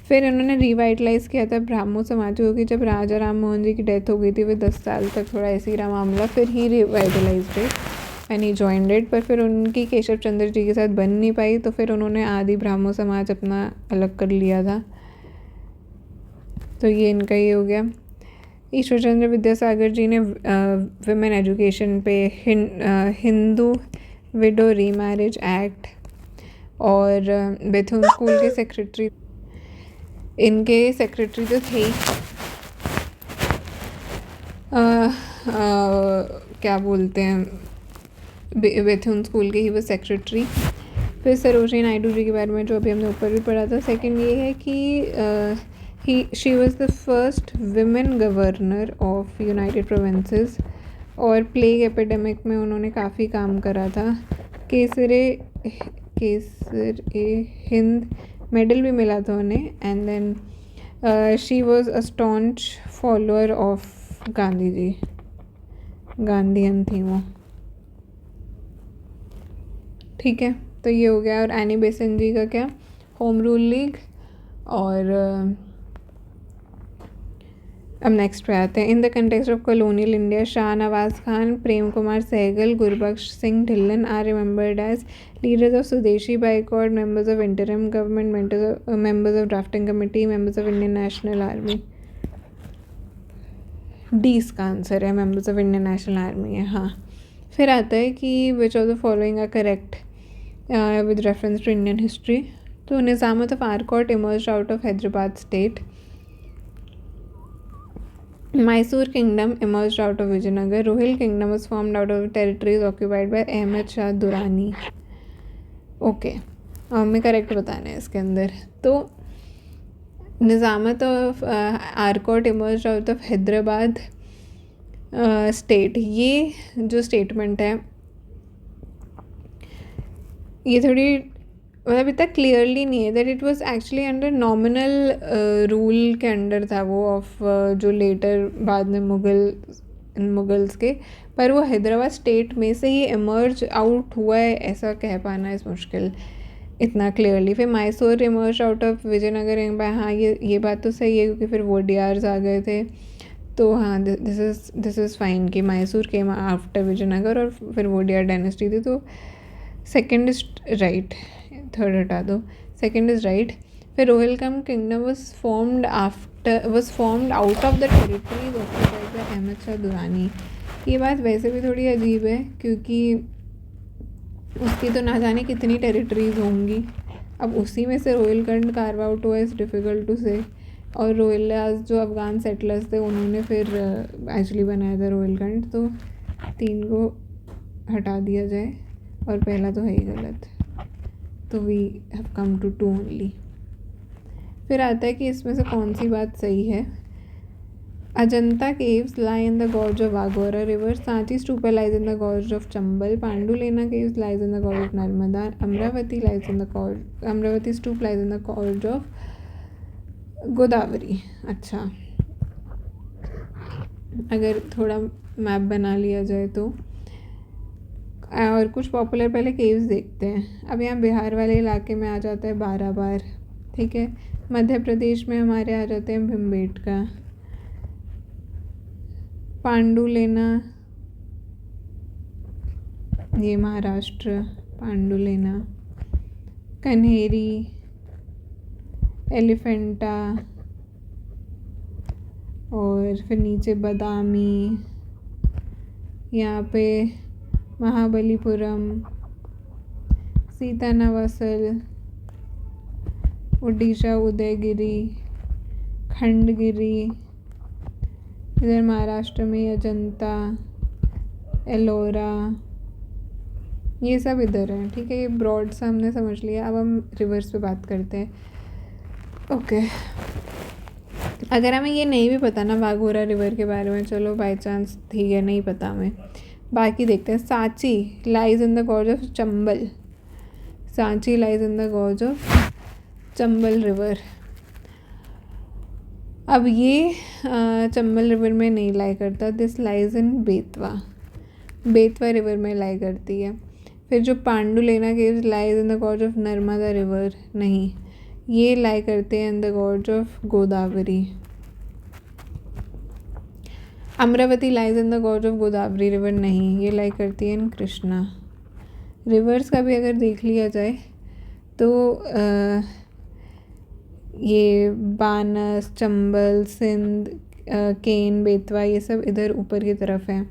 फिर इन्होंने रिवाइटलाइज़ किया था ब्राह्मो समाज को, कि जब राजा राम मोहन जी की डेथ हो गई थी वो 10 साल तक थोड़ा ऐसे ही रहा मामला, फिर he revitalised it and he joined it. पर फिर उनकी केशव चंद्र जी के साथ बन नहीं पाई, तो फिर उन्होंने आदि ब्राह्मो समाज अपना अलग कर लिया था. तो ये इनका ये हो गया. ईश्वर चंद्र विद्यासागर जी ने विमेन एजुकेशन पे हिंदू विडो रीमैरिज एक्ट और बेथुन स्कूल के सेक्रेटरी, इनके सेक्रेटरी तो थे क्या बोलते हैं, बेथुन स्कूल के ही वो सेक्रेटरी. फिर सरोजिनी नायडू जी के बारे में जो अभी हमने ऊपर भी पढ़ा था. सेकंड ये है कि she was the first women governor of United Provinces और प्लेग एपिडेमिक में उन्होंने काफ़ी काम करा था. केसरे हिंद मेडल भी मिला था उन्हें. And then she was a staunch follower of Gandhi ji, Gandhian थी वो. ठीक है, तो ये हो गया. और एनी बेसेंट जी का क्या, होम रूल लीग. और अब नेक्स्ट पे आते हैं. In the context of colonial India, Shah Nawaz Khan, Prem Kumar Sehgal, Gurbaksh Singh Dhillon are remembered as leaders of swadeshi boycott, members of interim government, members of drafting committee, members of Indian National Army. D इसका answer है, members of Indian National Army है. हाँ, फिर आता है कि which of the following are correct with reference to Indian history. तो Nizamat of Arcot emerged out of Hyderabad state. Mysore kingdom emerged out of Vijayanagar. Rohil kingdom was formed out of territories occupied by Ahmed Shah Durrani. Okay, हमें correct बताना है इसके अंदर. तो Nizamat of Arcot emerged out of Hyderabad state, ये जो statement है ये थोड़ी मतलब इतना क्लियरली नहीं है. That it was actually under nominal rule के अंडर था वो, ऑफ जो लेटर बाद में मुगल्स के. पर वो हैदराबाद स्टेट में से ही इमर्ज आउट हुआ है, ऐसा कह पाना इस मुश्किल इतना क्लियरली. फिर Mysore emerge out of Vijayanagar. हाँ, ये बात तो सही है क्योंकि फिर वोडियार्स आ गए थे. तो हाँ, दिस इज़ फाइन कि मैसूर केम आफ्टर विजयनगर और फिर वोडियार डायनेस्टी थी. तो सेकेंड इज राइट, थर्ड हटा दो, सेकेंड इज़ राइट. फिर Rohilkhand kingdom was formed out of the territories occupied by Ahmad Shah Durrani. ये बात वैसे भी थोड़ी अजीब है क्योंकि उसकी तो ना जाने कितनी टेरिटरीज होंगी. अब उसी में से रोहिलखंड कार्व आउट हुआ, इज़ डिफ़िकल्ट टू से. और रोहिल्लास जो अफ़गान सेटलर्स थे उन्होंने फिर एक्चुअली बनाया था रोहिलखंड. तो 3 को हटा दिया जाए और पहला तो है ही गलत. तो we have come to 2 only. फिर आता है कि इसमें से कौन सी बात सही है. Ajanta caves lie in the gorge of Aghora river. Sanchi stupa lies in the gorge of Chambal. Pandulena caves lies in the gorge of Narmada. Amravati stupa lies in the gorge of Godavari. अच्छा, अगर थोड़ा map बना लिया जाए तो। और कुछ popular पहले केव्स देखते हैं। अब यहाँ बिहार वाले इलाके में आ जाता है बाराबार, ठीक है। मध्य प्रदेश में हमारे आ जाते हैं भीमबेटका, पांडुलेना, ये महाराष्ट्र, पांडुलेना, कन्हेरी, एलिफेंटा, और फिर नीचे बादामी, यहाँ पे महाबलीपुरम, सीतानवासल, उड़ीसा उदयगिरी, खंडगिरी, इधर महाराष्ट्र में अजंता, एलोरा, ये सब इधर है, ठीक है। ये ब्रॉड सा हमने समझ लिया। अब हम रिवर्स पे बात करते हैं। ओके, अगर हमें ये नहीं भी पता ना वाघोरा रिवर के बारे में, चलो बाई चांस ठीक है, नहीं पता हमें, बाकी देखते हैं। Sanchi lies in the gorge of Chambal, Sanchi lies in the gorge of Chambal river. अब ये चंबल रिवर में नहीं लाई करता, this lies in Betwa, Betwa river में लाई करती है। फिर जो Pandulena caves lies in the gorge of Narmada river, नहीं, ये लाई करते हैं in the gorge of Godavari. Amaravati lies in the gorge of Godavari river, नहीं, ये लाई करती है इन कृष्णा। रिवर्स का भी अगर देख लिया जाए तो ये बानस, चंबल, सिंध, केन, बेतवा, ये सब इधर ऊपर की तरफ है।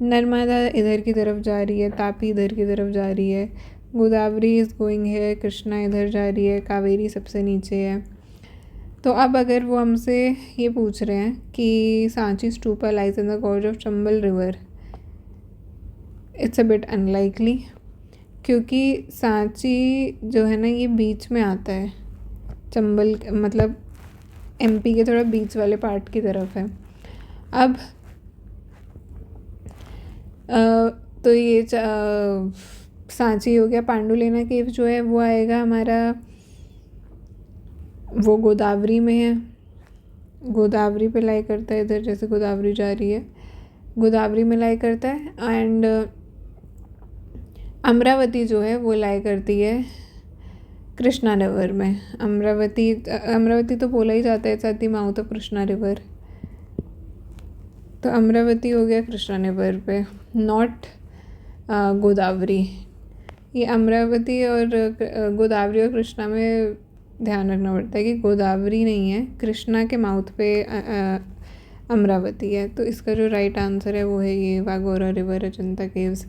नर्मदा इधर की तरफ जा रही है, तापी इधर की तरफ जा रही है, गोदावरी इज़ गोइंग है, कृष्णा इधर जा रही है, कावेरी सबसे नीचे है। तो अब अगर वो हमसे ये पूछ रहे हैं कि Sanchi stupa lies in the gorge of Chambal river, it's a bit unlikely, क्योंकि सांची जो है ना ये बीच में आता है, चंबल मतलब एमपी के थोड़ा बीच वाले पार्ट की तरफ है। अब तो ये सांची हो गया। पांडुलेना केव जो है वो आएगा हमारा, वो गोदावरी में है, गोदावरी पे लाई करता है, इधर जैसे गोदावरी जा रही है गोदावरी में लाई करता है। एंड अमरावती जो है वो लाई करती है कृष्णा रिवर में। अमरावती तो बोला ही जाता है साथ ही माउथ ऑफ कृष्णा रिवर, तो अमरावती हो गया कृष्णा रिवर पे, नॉट गोदावरी। ये अमरावती और गोदावरी और कृष्णा में ध्यान रखना पड़ता है कि गोदावरी नहीं है, कृष्णा के माउथ पे अमरावती है। तो इसका जो राइट आंसर है वो है ये वाघोरा रिवर, अजंता केव्स।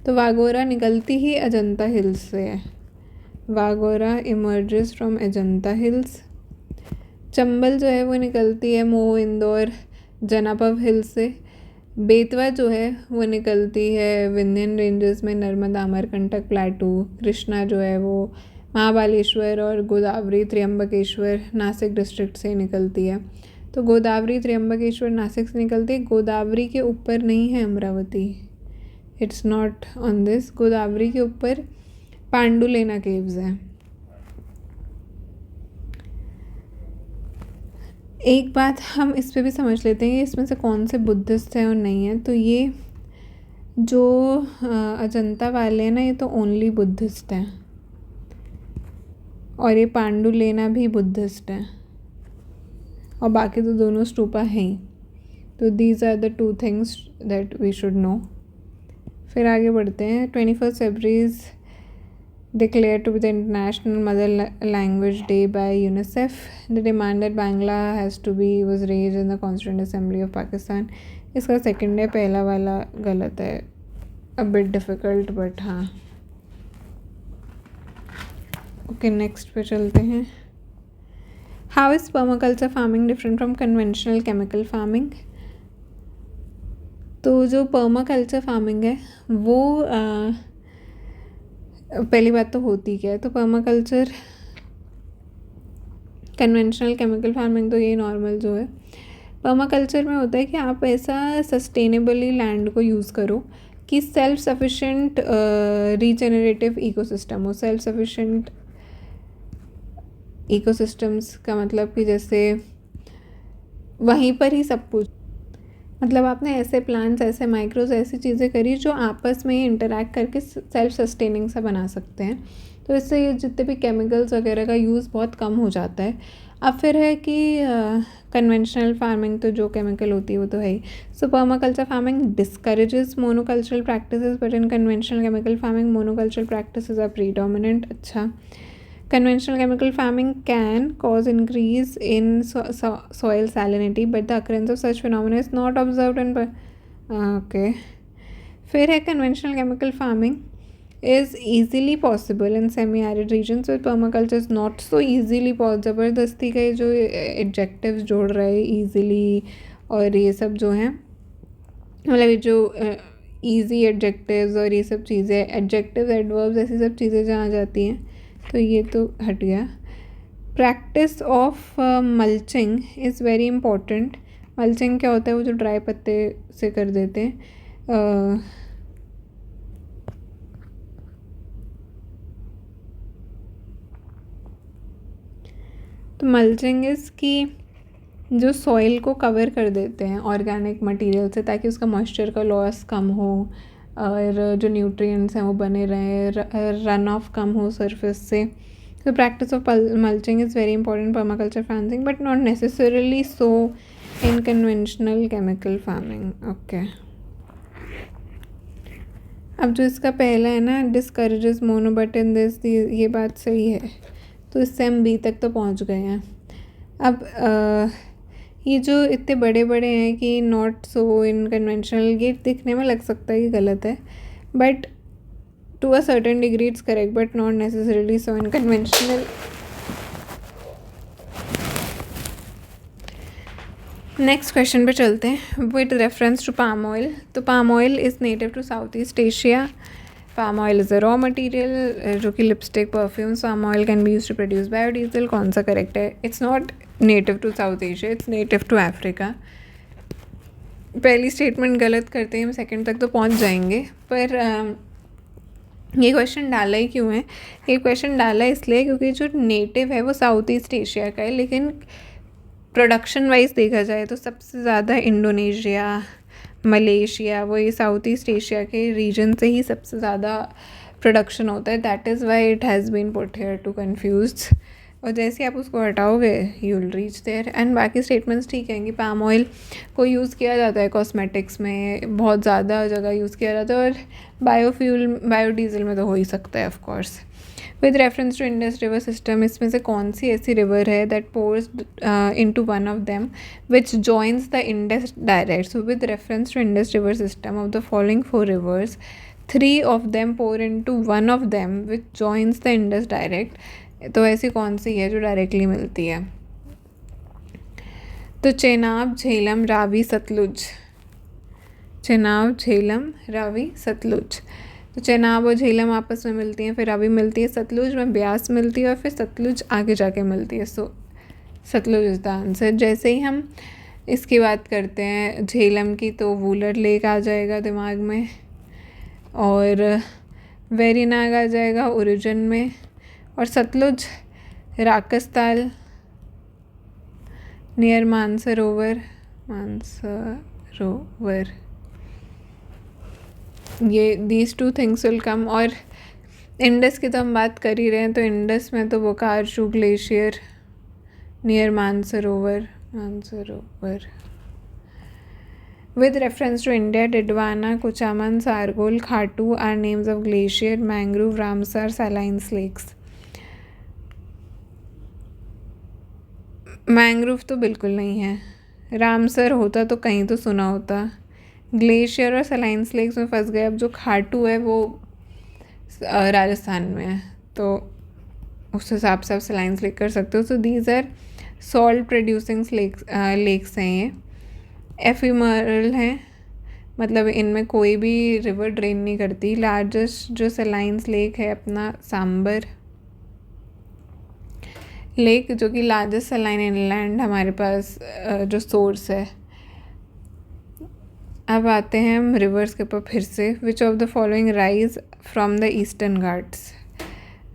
तो वाघोरा निकलती ही अजंता हिल्स से है, Waghora emerges from Ajanta hills. Chambal जो है वो निकलती है मोह, इंदौर, जनापव हिल्स से। बेतवा जो है वो निकलती है विंध्यन रेंजेस में, नर्मदा अमरकंटक प्लेटू। कृष्णा जो है वो महाबालेश्वर और गोदावरी त्र्यंबकेश्वर नासिक डिस्ट्रिक्ट से निकलती है। तो गोदावरी त्र्यंबकेश्वर नासिक से निकलती है, गोदावरी के ऊपर नहीं है Amravati, it's not on this. Godavari के ऊपर पांडुलेना केव्स हैं। एक बात हम इस पे भी समझ लेते हैं कि इसमें से कौन से बुद्धिस्ट हैं और नहीं है। तो ये जो अजंता वाले हैं ना, ये तो ओनली बुद्धिस्ट हैं, और ये पांडुलेना भी बुद्धिस्ट हैं, और बाकी तो दोनों स्टूपा हैं ही। तो these are the two things that we should know. फिर आगे बढ़ते हैं। 21 February is declared to be the International Mother Language Day by UNICEF. The demand that Bangla has to be was raised in the Constituent Assembly of Pakistan. इसका second है, पहला वाला गलत है, a bit difficult but हाँ। Okay, next पे चलते हैं। How is permaculture farming different from conventional chemical farming? तो जो permaculture farming है वो पहली बात तो होती क्या है। तो पर्माकल्चर, कन्वेंशनल केमिकल फार्मिंग तो ये नॉर्मल जो है। पर्माकल्चर में होता है कि आप ऐसा सस्टेनेबली लैंड को यूज़ करो कि सेल्फ सफिशिएंट रीजेनरेटिव इकोसिस्टम हो। सेल्फ सफिशिएंट इकोसिस्टम्स का मतलब कि जैसे वहीं पर ही सब कुछ, मतलब आपने ऐसे प्लांट्स, ऐसे माइक्रोज, ऐसी चीज़ें करी जो आपस में ही इंटरैक्ट करके सेल्फ सस्टेनिंग सा बना सकते हैं। तो इससे ये जितने भी केमिकल्स वगैरह का यूज़ बहुत कम हो जाता है। अब फिर है कि कन्वेंशनल फार्मिंग, तो जो केमिकल होती है वो तो है ही। So permaculture farming discourages monocultural practices, but in conventional chemical farming monocultural practices are predominant. अच्छा, conventional chemical farming can cause increase in soil salinity, but the occurrence of such phenomena is not observed in okay. फिर है conventional chemical farming is easily possible in semi-arid regions with permaculture is not so easily possible। ज़बरदस्ती का ये जो adjectives जोड़ रहे हैं easily और ये सब जो हैं, मतलब ये जो easy adjectives और ये सब चीज़ें, adjectives, adverbs, ऐसी सब चीज़ें जहाँ जाती हैं, तो ये तो हट गया। Practice of mulching is very important. Mulching क्या होता है? वो जो ड्राई पत्ते से कर देते हैं। तो मल्चिंग इज़ कि जो सॉइल को कवर कर देते हैं ऑर्गेनिक मटेरियल से, ताकि उसका मॉइस्चर का लॉस कम हो और जो न्यूट्रिएंट्स हैं वो बने रहें, रन ऑफ कम हो सरफेस से। The practice of mulching is very important in permaculture farming, but not necessarily so in conventional chemical farming. Okay. अब जो इसका पहला है ना, discourages mono, but in this, ये बात सही है, तो इससे हम बी तक तो पहुंच गए हैं। अब ये जो इतने बड़े बड़े हैं कि not so in conventional, ये दिखने में लग सकता है कि गलत है, but to a certain degree it's correct, but not necessarily so in conventional। Next question पे चलते हैं। With reference to palm oil, तो palm oil is native to South East Asia. Palm oil is a raw material जो कि lipstick, perfumes, palm oil can be use to produce biodiesel. कौन सा correct है? It's not native to south Asia, it's native to Africa. पहली statement गलत करते हैं हम सेकंड तक तो पहुंच जाएंगे, पर ये क्वेश्चन डाला ही क्यों है? ये क्वेश्चन डाला इसलिए क्योंकि जो नेटिव है वो साउथ ईस्ट एशिया का है, लेकिन प्रोडक्शन वाइज देखा जाए तो सबसे ज़्यादा इंडोनेशिया, मलेशिया, वो ये साउथ ईस्ट एशिया के रीजन से ही सबसे ज़्यादा प्रोडक्शन होता है। That is why it has been put here to confuse. और जैसे आप उसको हटाओगे you will reach there. And बाकी स्टेटमेंट्स ठीक हैं कि पाम ऑयल को यूज़ किया जाता है कॉस्मेटिक्स में, बहुत ज़्यादा जगह यूज़ किया जाता है, और बायोफ्यूल, बायोडीज़ल में तो हो ही सकता है of course. With reference to Indus river system, इसमें से कौन सी ऐसी रिवर है that pours into one of them which joins the Indus direct. So with reference to Indus river system of the following 4 rivers, 3 of them pour into one of them which joins the Indus direct। तो ऐसी कौन सी है जो directly मिलती है? तो चेनाब, झेलम, रावी, सतलुज। चेनाब, झेलम, रावी, सतलुज। तो चेनाब और झेलम आपस में मिलती हैं, फिर रावी मिलती है, सतलुज में ब्यास मिलती है, और फिर सतलुज आगे जाके मिलती है। सो सतलुज इज़ द आंसर। जैसे ही हम इसकी बात करते हैं झेलम की, तो वूलर लेक आ जाएगा दिमाग में, और वेरीनाग आ जाएगा ओरिजिन में, और सतलुज राकस्ताल नियर मानसरोवर, मानसरोवर, ये दीज 2 थिंग्स विल कम। और इंडस की तो हम बात कर ही रहे हैं, तो इंडस में तो Bokharchu glacier near Mansarovar, Mansarovar. With reference to India, Didwana, Kuchaman, Sargol, Khatu are names of glacier, mangrove, Ramsar, saline lakes। Mangrove तो बिल्कुल नहीं है, रामसर होता तो कहीं तो सुना होता। ग्लेशियर और सलाइन लेक्स में फंस गए। अब जो खाटू है वो राजस्थान में है, तो उस हिसाब से आप सलाइन लेक कर सकते हो। So these are salt producing lakes हैं, ये एफिमरल हैं, मतलब इनमें कोई भी रिवर ड्रेन नहीं करती। लार्जेस्ट जो सलाइन्स लेक है अपना सांबर लेक, जो कि लार्जेस्ट सलाइन इनलैंड हमारे पास जो सोर्स है। अब आते हैं हम रिवर्स के ऊपर फिर से। विच of the following rise from the eastern Ghats?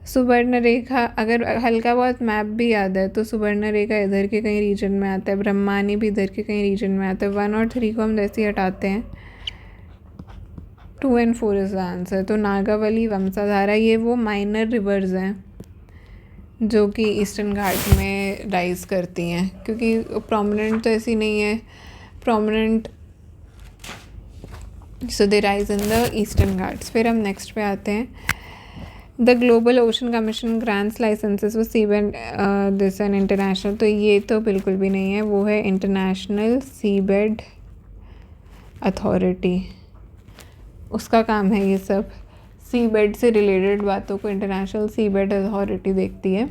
सुवर्ण रेखा, अगर हल्का बहुत मैप भी याद है तो सुवर्ण रेखा इधर के कहीं रीजन में आता है, ब्रह्मानी भी इधर के कहीं रीजन में आता है। 1 और 3 को हम जैसे ही हटाते हैं, 2 and 4 इज़ द आंसर। तो नागावली, वंशाधारा, ये वो माइनर रिवर्स हैं जो कि ईस्टर्न घाट में राइज करती हैं, क्योंकि प्रोमिनेंट तो ऐसी नहीं है prominent, so they rise in the eastern Ghats. फिर हम नेक्स्ट पे आते हैं। The global ocean commission grants licenses वो सीबेड दिस एन इंटरनेशनल, तो ये तो बिल्कुल भी नहीं है, वो है इंटरनेशनल सीबेड अथॉरिटी, उसका काम है ये सब सीबेड से रिलेटेड बातों को इंटरनेशनल सीबेड अथॉरिटी देखती है।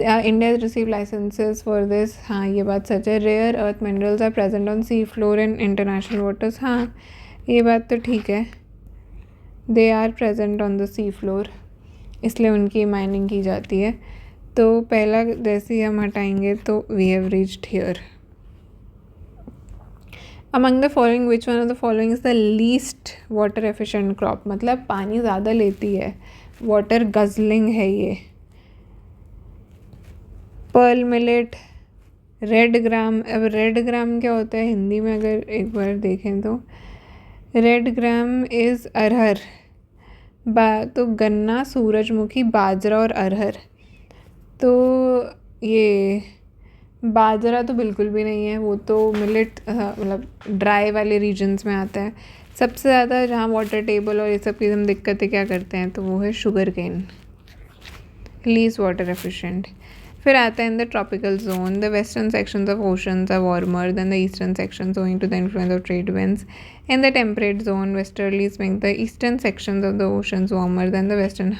India receive licenses for this, हाँ ये बात सच है। Rare earth minerals are present on sea floor in international waters, हाँ ये बात तो ठीक है, they are present on the sea floor, इसलिए उनकी माइनिंग की जाती है। तो पहला जैसे ही हम हटाएंगे तो we have reached here. Among the following which one of the following is the least water efficient crop, मतलब पानी ज़्यादा लेती है, वाटर गजलिंग है ये। पर्ल मिलेट, रेड ग्राम, अब रेड ग्राम क्या होता है हिंदी में अगर एक बार देखें तो रेड ग्राम इज़ अरहर, तो गन्ना, सूरजमुखी, बाजरा और अरहर। तो ये बाजरा तो बिल्कुल भी नहीं है, वो तो मिलेट मतलब ड्राई वाले रीजन्स में आता है। सबसे ज़्यादा जहाँ वाटर टेबल और ये सब की हम दिक्कतें क्या करते हैं तो वो है sugarcane, least water efficient. फिर आता है in the tropical zone, the western sections of oceans are warmer than the eastern sections owing to the influence of trade winds. In the temperate zone, westerlies make the eastern sections of the oceans warmer than the western.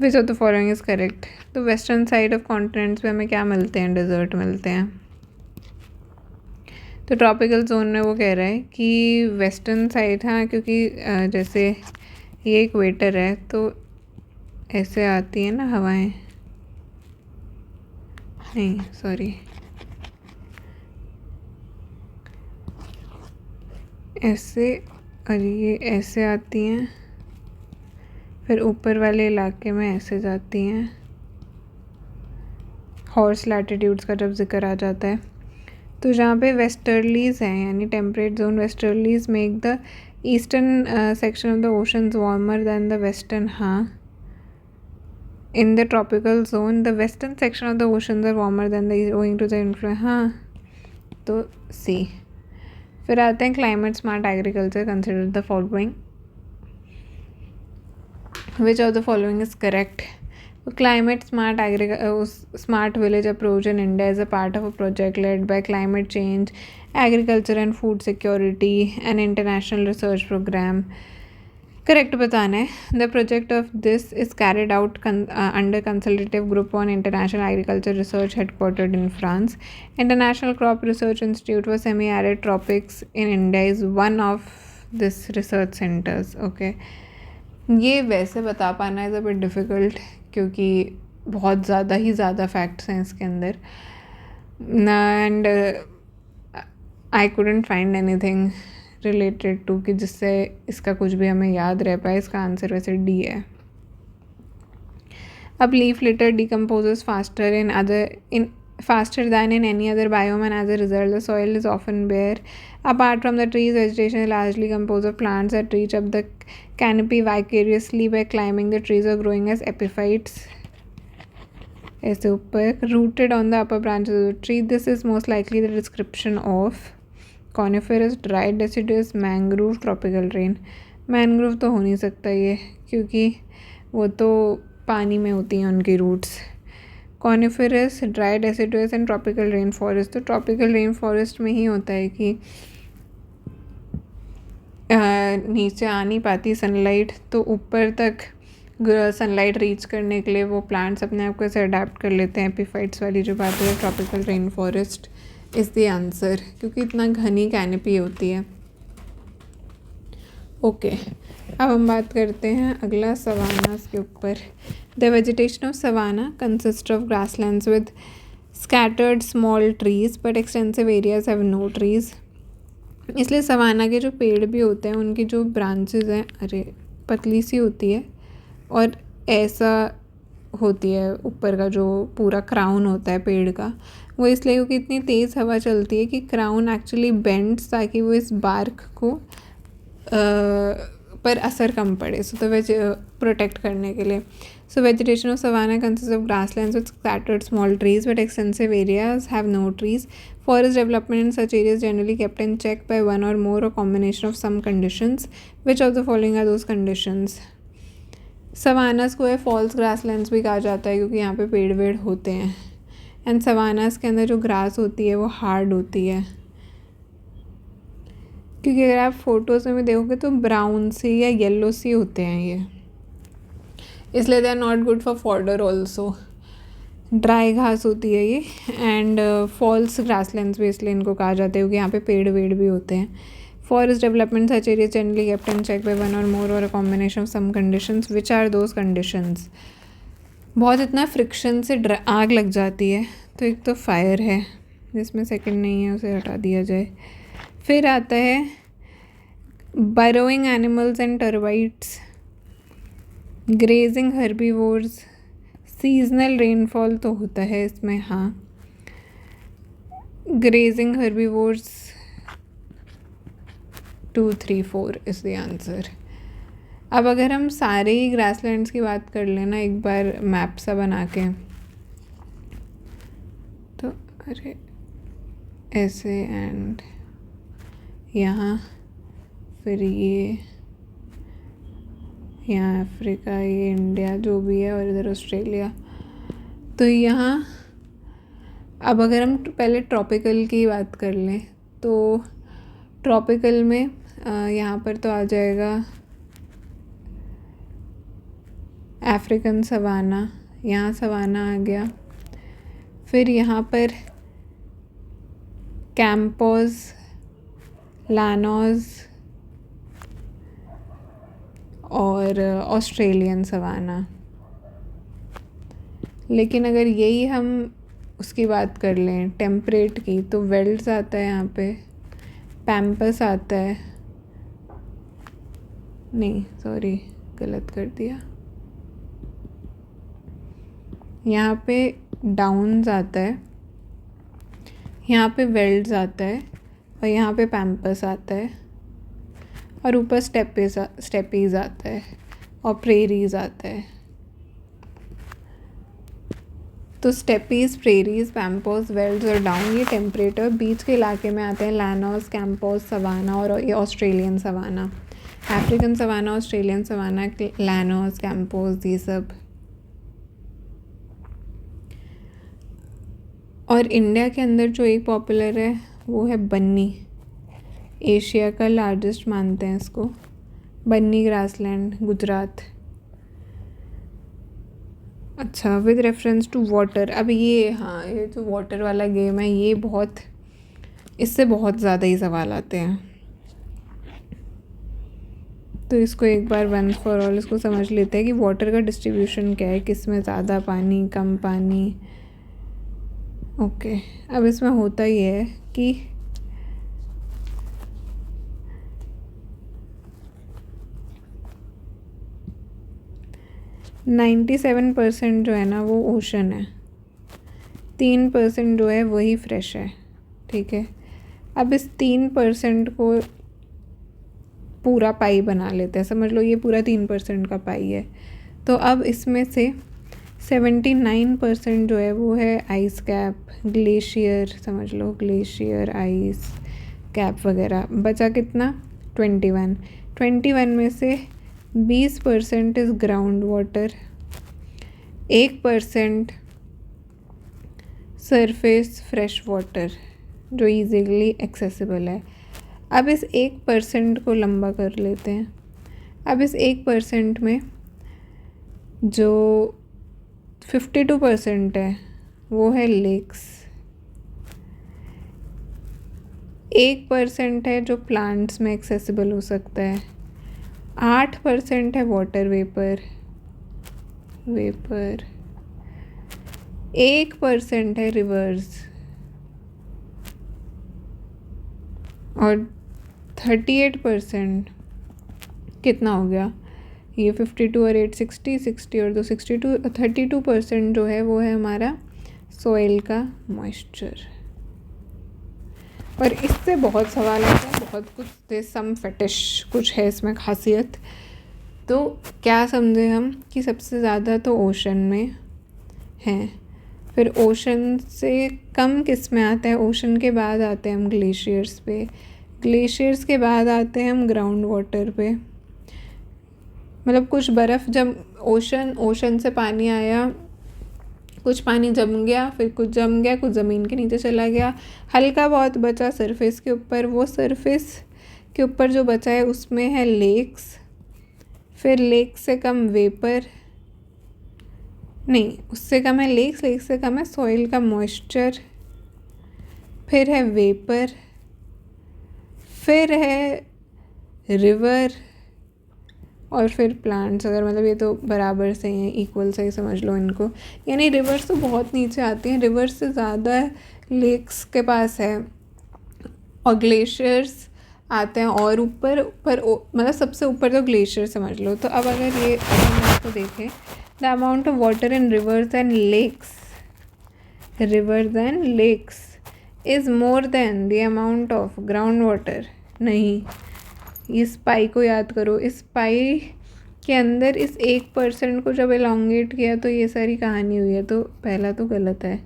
Which of the following is correct? तो western side of continents पे हमें क्या मिलते हैं? Desert मिलते हैं। तो tropical zone में वो कह रहा है कि वेस्टर्न साइड, हाँ क्योंकि जैसे ये इक्वेटर है तो ऐसे आती है ना हवाएं, नहीं सॉरी ऐसे, और ये ऐसे आती हैं, फिर ऊपर वाले इलाके में ऐसे जाती हैं। हॉर्स लैटिट्यूड्स का जब जिक्र आ जाता है तो जहाँ पे वेस्टर्लीज हैं यानी temperate zone, westerlies make the eastern section of the oceans warmer than the western. हाँ, in the tropical zone the western section of the oceans are warmer than the owing to the influence, हाँ तो सी। फिर आते हैं climate smart agriculture, consider the following, which of the following is correct? Climate smart village approach in India is a part of a project led by climate change, agriculture and food security and international research programme. Correct बताना है। The project of this is carried out under consultative group on international agriculture research headquartered in France. International crop research institute for semi arid tropics in India is one of this research centres. Okay, ये वैसे बता पाना is a bit difficult क्योंकि बहुत ज़्यादा facts हैं इसके अंदर, and I couldn't find anything related to कि जिससे इसका कुछ भी हमें याद रह पाए। इसका आंसर वैसे डी है। अब leaf litre decomposes faster than in any other biome, and as a result the soil is often bare. Apart from the trees, vegetation is largely composed of plants that reach up the canopy vicariously by climbing the trees or growing as epiphytes ऐसे ऊपर, rooted on the upper branches of the tree. This is most likely the description of coniferous, dried deciduous, mangrove, tropical rain. Mangrove तो हो नहीं सकता ये क्योंकि वो तो पानी में होती हैं उनकी roots. Coniferous, dry deciduous and tropical rain forest, तो ट्रॉपिकल रेन फॉरेस्ट में ही होता है कि नीचे आ नहीं पाती सनलाइट, तो ऊपर तक सनलाइट रीच करने के लिए वो प्लांट्स अपने आप को ऐसे अडेप्ट कर लेते हैं। एपिफाइट्स वाली जो बात है, tropical rain forest is the answer क्योंकि इतना घनी कैनपी होती है। ओके, अब हम बात करते हैं अगला सवानास के ऊपर। The vegetation of savanna consist of grasslands with scattered small trees but extensive areas have no trees. इसलिए सवाना के जो पेड़ भी होते हैं उनकी जो ब्रांचेज हैं, अरे पतली सी होती है और ऐसा होती है ऊपर का जो पूरा क्राउन होता है पेड़ का, वो इसलिए क्योंकि इतनी तेज़ हवा चलती है कि क्राउन एक्चुअली बेंड्स ताकि वो इस बार्क को पर असर कम पड़े, सो तो प्रोटेक्ट करने के लिए. So vegetation of savanna consist of grasslands with scattered small trees but extensive areas have no trees. Forest development in such areas generally kept in check by one or more or combination of some conditions. Which of the following are those conditions? सवानास को है false grasslands भी कहा जाता है क्योंकि यहाँ पे पेड़ वेड़ होते हैं. एंड सवानास के अंदर जो ग्रास होती है वो हार्ड होती है, क्योंकि अगर आप फोटोज़ में भी देखोगे तो ब्राउन सी या येलो सी होते हैं ये, इसलिए they are not good for fodder also. ड्राई घास होती है ये. एंड फॉल्स ग्रासलैंड्स भी इसलिए इनको कहा जाता है क्योंकि यहाँ पे पेड़ वेड़ भी होते हैं. Forest development such area generally kept in check by one or more or a combination of some conditions. Which are those conditions? बहुत इतना फ्रिक्शन से आग लग जाती है, तो एक तो फायर है जिसमें सेकंड नहीं है, उसे हटा दिया जाए. फिर आता है burrowing animals and termites, grazing herbivores, seasonal rainfall तो होता है इसमें, हाँ. Grazing herbivores 2, 3, 4 is the answer. अब अगर हम सारे ही ग्रासलैंड्स की बात कर लेना एक बार मैप सा बना के, तो अरे ऐसे एंड यहाँ, फिर ये यहाँ अफ्रीका, ये इंडिया जो भी है, और इधर ऑस्ट्रेलिया. तो यहाँ अब अगर हम पहले ट्रॉपिकल की बात कर लें तो ट्रॉपिकल में यहाँ पर तो आ जाएगा अफ्रीकन सवाना, यहाँ सवाना आ गया. फिर यहाँ पर कैंपोज, लानोज और ऑस्ट्रेलियन सवाना. लेकिन अगर यही हम उसकी बात कर लें टेम्परेट की, तो वेल्ड्स आता है यहाँ पे, पैम्पस आता है, नहीं सॉरी गलत कर दिया, यहाँ पे डाउन्स आता है, यहाँ पे वेल्ड्स आता है, और यहाँ पे पैम्पस आता है, और ऊपर स्टेपीज आता है, और प्रेरीज आता है. तो स्टेपीज, प्रेरीज, पैम्पोस, वेल्ड्स और डाउन ये टेम्परेट बीच के इलाके में आते हैं. लैनोस, कैंपोस, सवाना और ये Australian savanna. African savanna, Australian savanna, llanos, campos, ये सब. और इंडिया के अंदर जो एक पॉपुलर है वो है बन्नी. एशिया का लार्जेस्ट मानते हैं इसको. बन्नी ग्रासलैंड, गुजरात. अच्छा, विद रेफरेंस टू वाटर. अब ये हाँ, ये जो वाटर वाला गेम है ये बहुत, इससे बहुत ज़्यादा ही सवाल आते हैं, तो इसको एक बार वंस फॉर ऑल इसको समझ लेते हैं कि वाटर का डिस्ट्रीब्यूशन क्या है, किस में ज़्यादा पानी, कम पानी. ओके, अब इसमें होता ये है कि नाइन्टी 97% जो है ना वो ओशन है, 3% जो है वही फ्रेश है. ठीक है, अब इस 3% को पूरा पाई बना लेते हैं, समझ लो ये पूरा 3% का पाई है. तो अब इसमें से 79% जो है वो है आइस कैप, ग्लेशियर, समझ लो ग्लेशियर, आइस कैप वगैरह. बचा कितना? 21 में से 20% is ground water, 1% surface fresh water जो ईजीली एक्सेसिबल है. अब इस 1% को लंबा कर लेते हैं. अब इस 1% में जो 52% है वो है लेक्स, 1% है जो प्लांट्स में एक्सेसिबल हो सकता है, 8% है वाटर वेपर, 1% है रिवर्स, और 38% कितना हो गया? ये 52 और 8 60 और 2 32% जो है वो है हमारा सॉइल का मॉइस्चर। और इससे बहुत सवाल आते हैं, बहुत कुछ दे सम फेटिश कुछ है इसमें खासियत। तो क्या समझे हम कि सबसे ज़्यादा तो ओशन में हैं, फिर ओशन से कम किस में आता है, ओशन के बाद आते हैं हम ग्लेशियर्स पे, ग्लेशियर्स के बाद आते हैं हम ग्राउंड वाटर पे। मतलब कुछ बर्फ़ जब ओशन से पानी आया, कुछ पानी जम गया, फिर कुछ जम गया, कुछ ज़मीन के नीचे चला गया, हल्का बहुत बचा सरफेस के ऊपर, वो सरफेस के ऊपर जो बचा है उसमें है लेक्स, फिर लेक से कम वेपर, नहीं उससे कम है लेक्स, लेक से कम है सॉइल का मॉइस्चर, फिर है वेपर, फिर है रिवर, और फिर प्लांट्स। अगर मतलब ये तो बराबर से हैं, इक्वल से ही समझ लो इनको, यानी रिवर्स तो बहुत नीचे आती हैं, रिवर्स से ज़्यादा लेक्स के पास है, और ग्लेशियर्स आते हैं और ऊपर मतलब सबसे ऊपर तो ग्लेशियर समझ लो। तो अब अगर ये हम इसको देखें, the amount of water in rivers and lakes is more than the amount of ground water. नहीं, इस पाई को याद करो, इस पाई के अंदर इस 1% को जब एलोंगेट किया तो ये सारी कहानी हुई है, तो पहला तो गलत है।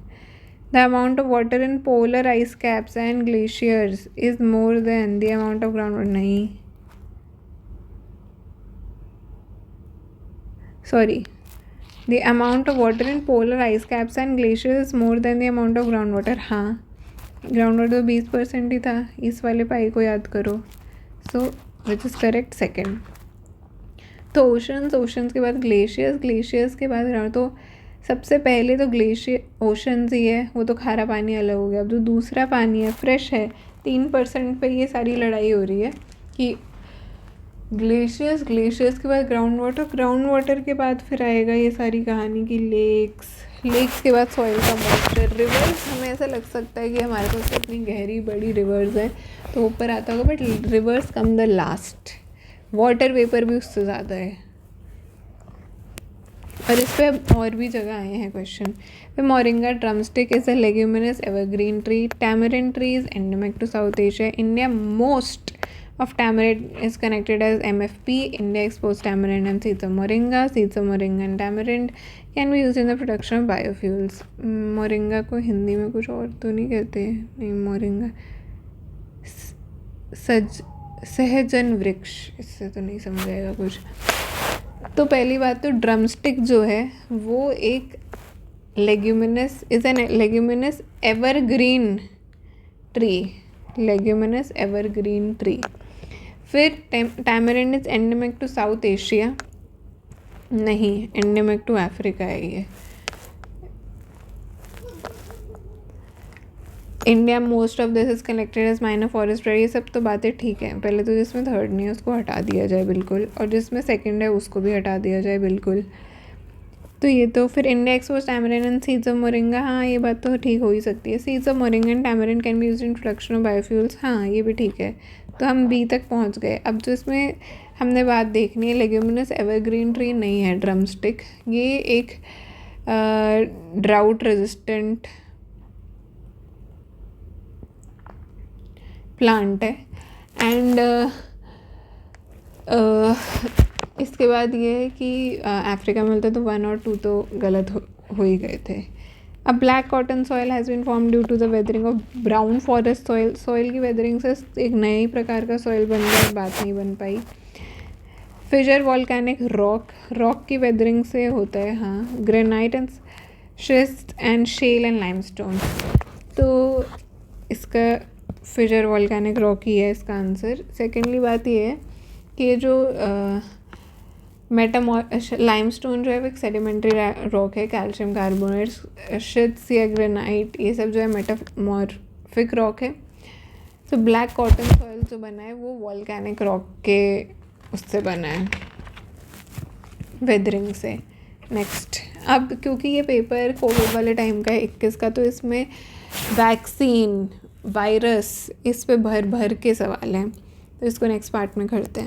The amount of water in polar ice caps and glaciers is more than the amount of ground water. नहीं, sorry, the amount of water in polar ice caps and glaciers more than the amount of ground water. हाँ, ground water तो 20% ही था, इस वाले पाई को याद करो। सो which is correct second. तो ओशंस के बाद ग्लेशियर्स के बाद ग्राउंड। तो सबसे पहले तो ओशंस ही है, वो तो खारा पानी अलग हो गया। अब जो दूसरा पानी है फ्रेश है, 3% पे ये सारी लड़ाई हो रही है कि ग्लेशियर्स के बाद ग्राउंड वाटर के बाद फिर आएगा ये सारी कहानी की लेक्स के बाद सॉइल का मॉइस्चर, रिवर्स। हमें ऐसा लग सकता है कि हमारे पास इतनी गहरी बड़ी रिवर्स है तो ऊपर आता होगा, but reverse come the last, water vapour भी उससे ज़्यादा है। और इस पर और भी जगह आए हैं क्वेश्चन। फिर moringa drumstick is a leguminous evergreen tree, tamarind tree is endemic to south Asia, India most of tamarind is connected as MFP. India exports tamarind and seeds of moringa. Seeds of moringa and tamarind can be used in the production of biofuels. Moringa को हिंदी में कुछ और तो नहीं कहते? नहीं, moringa सहजन वृक्ष, इससे तो नहीं समझाएगा कुछ। तो पहली बात तो ड्रमस्टिक जो है वो एक लेग्यूमिनस एवरग्रीन ट्री। फिर tamarind is endemic to south Asia, नहीं, एंडेमिक टू अफ्रीका है ये। India most of this is connected as minor forest area. ये सब तो बातें ठीक है, पहले तो जिसमें थर्ड नहीं है उसको हटा दिया जाए बिल्कुल, और जिसमें सेकंड है उसको भी हटा दिया जाए बिल्कुल। तो ये तो फिर India exports tamarind and seeds of moringa, हाँ ये बात तो ठीक हो ही सकती है। Seeds of moringa and tamarind can be used in production of biofuels, हाँ ये भी ठीक है। तो हम बी तक पहुंच गए। अब जो इसमें हमने बात देखनी है, लेग्यूमिनस एवरग्रीन ट्री नहीं है ड्रमस्टिक, ये एक ड्राउट रेजिस्टेंट प्लांट है। एंड इसके बाद ये है कि अफ्रीका में मिलता है, तो 1 और 2 तो गलत हो ही गए थे। अब black cotton soil has been form due to the weathering of brown forest soil. Soil की वेदरिंग से एक नए प्रकार का सॉइल बन गया, बात नहीं बन पाई। फिजर वॉल्केनिक रॉक की वेदरिंग से होता है, हाँ। Granite and schist and shale and limestone, तो इसका फिजर वॉल्केनिक रॉक ही है इसका आंसर। सेकेंडली बात ये है कि ये जो लाइमस्टोन जो है वो एक सेडिमेंट्री रॉक है, कैल्शियम कार्बोनेट, शिट्स या ग्रेनाइट, ये सब जो है मेटामॉर्फिक रॉक है। तो ब्लैक कॉटन सॉइल जो बना है वो वॉल्केनिक रॉक के उससे बना है, वेदरिंग से। नेक्स्ट, अब क्योंकि ये पेपर कोविड वाले टाइम का है 21 का, तो इसमें वैक्सीन, वायरस, इस पे भर के सवाल हैं, तो इसको नेक्स्ट पार्ट में करते हैं।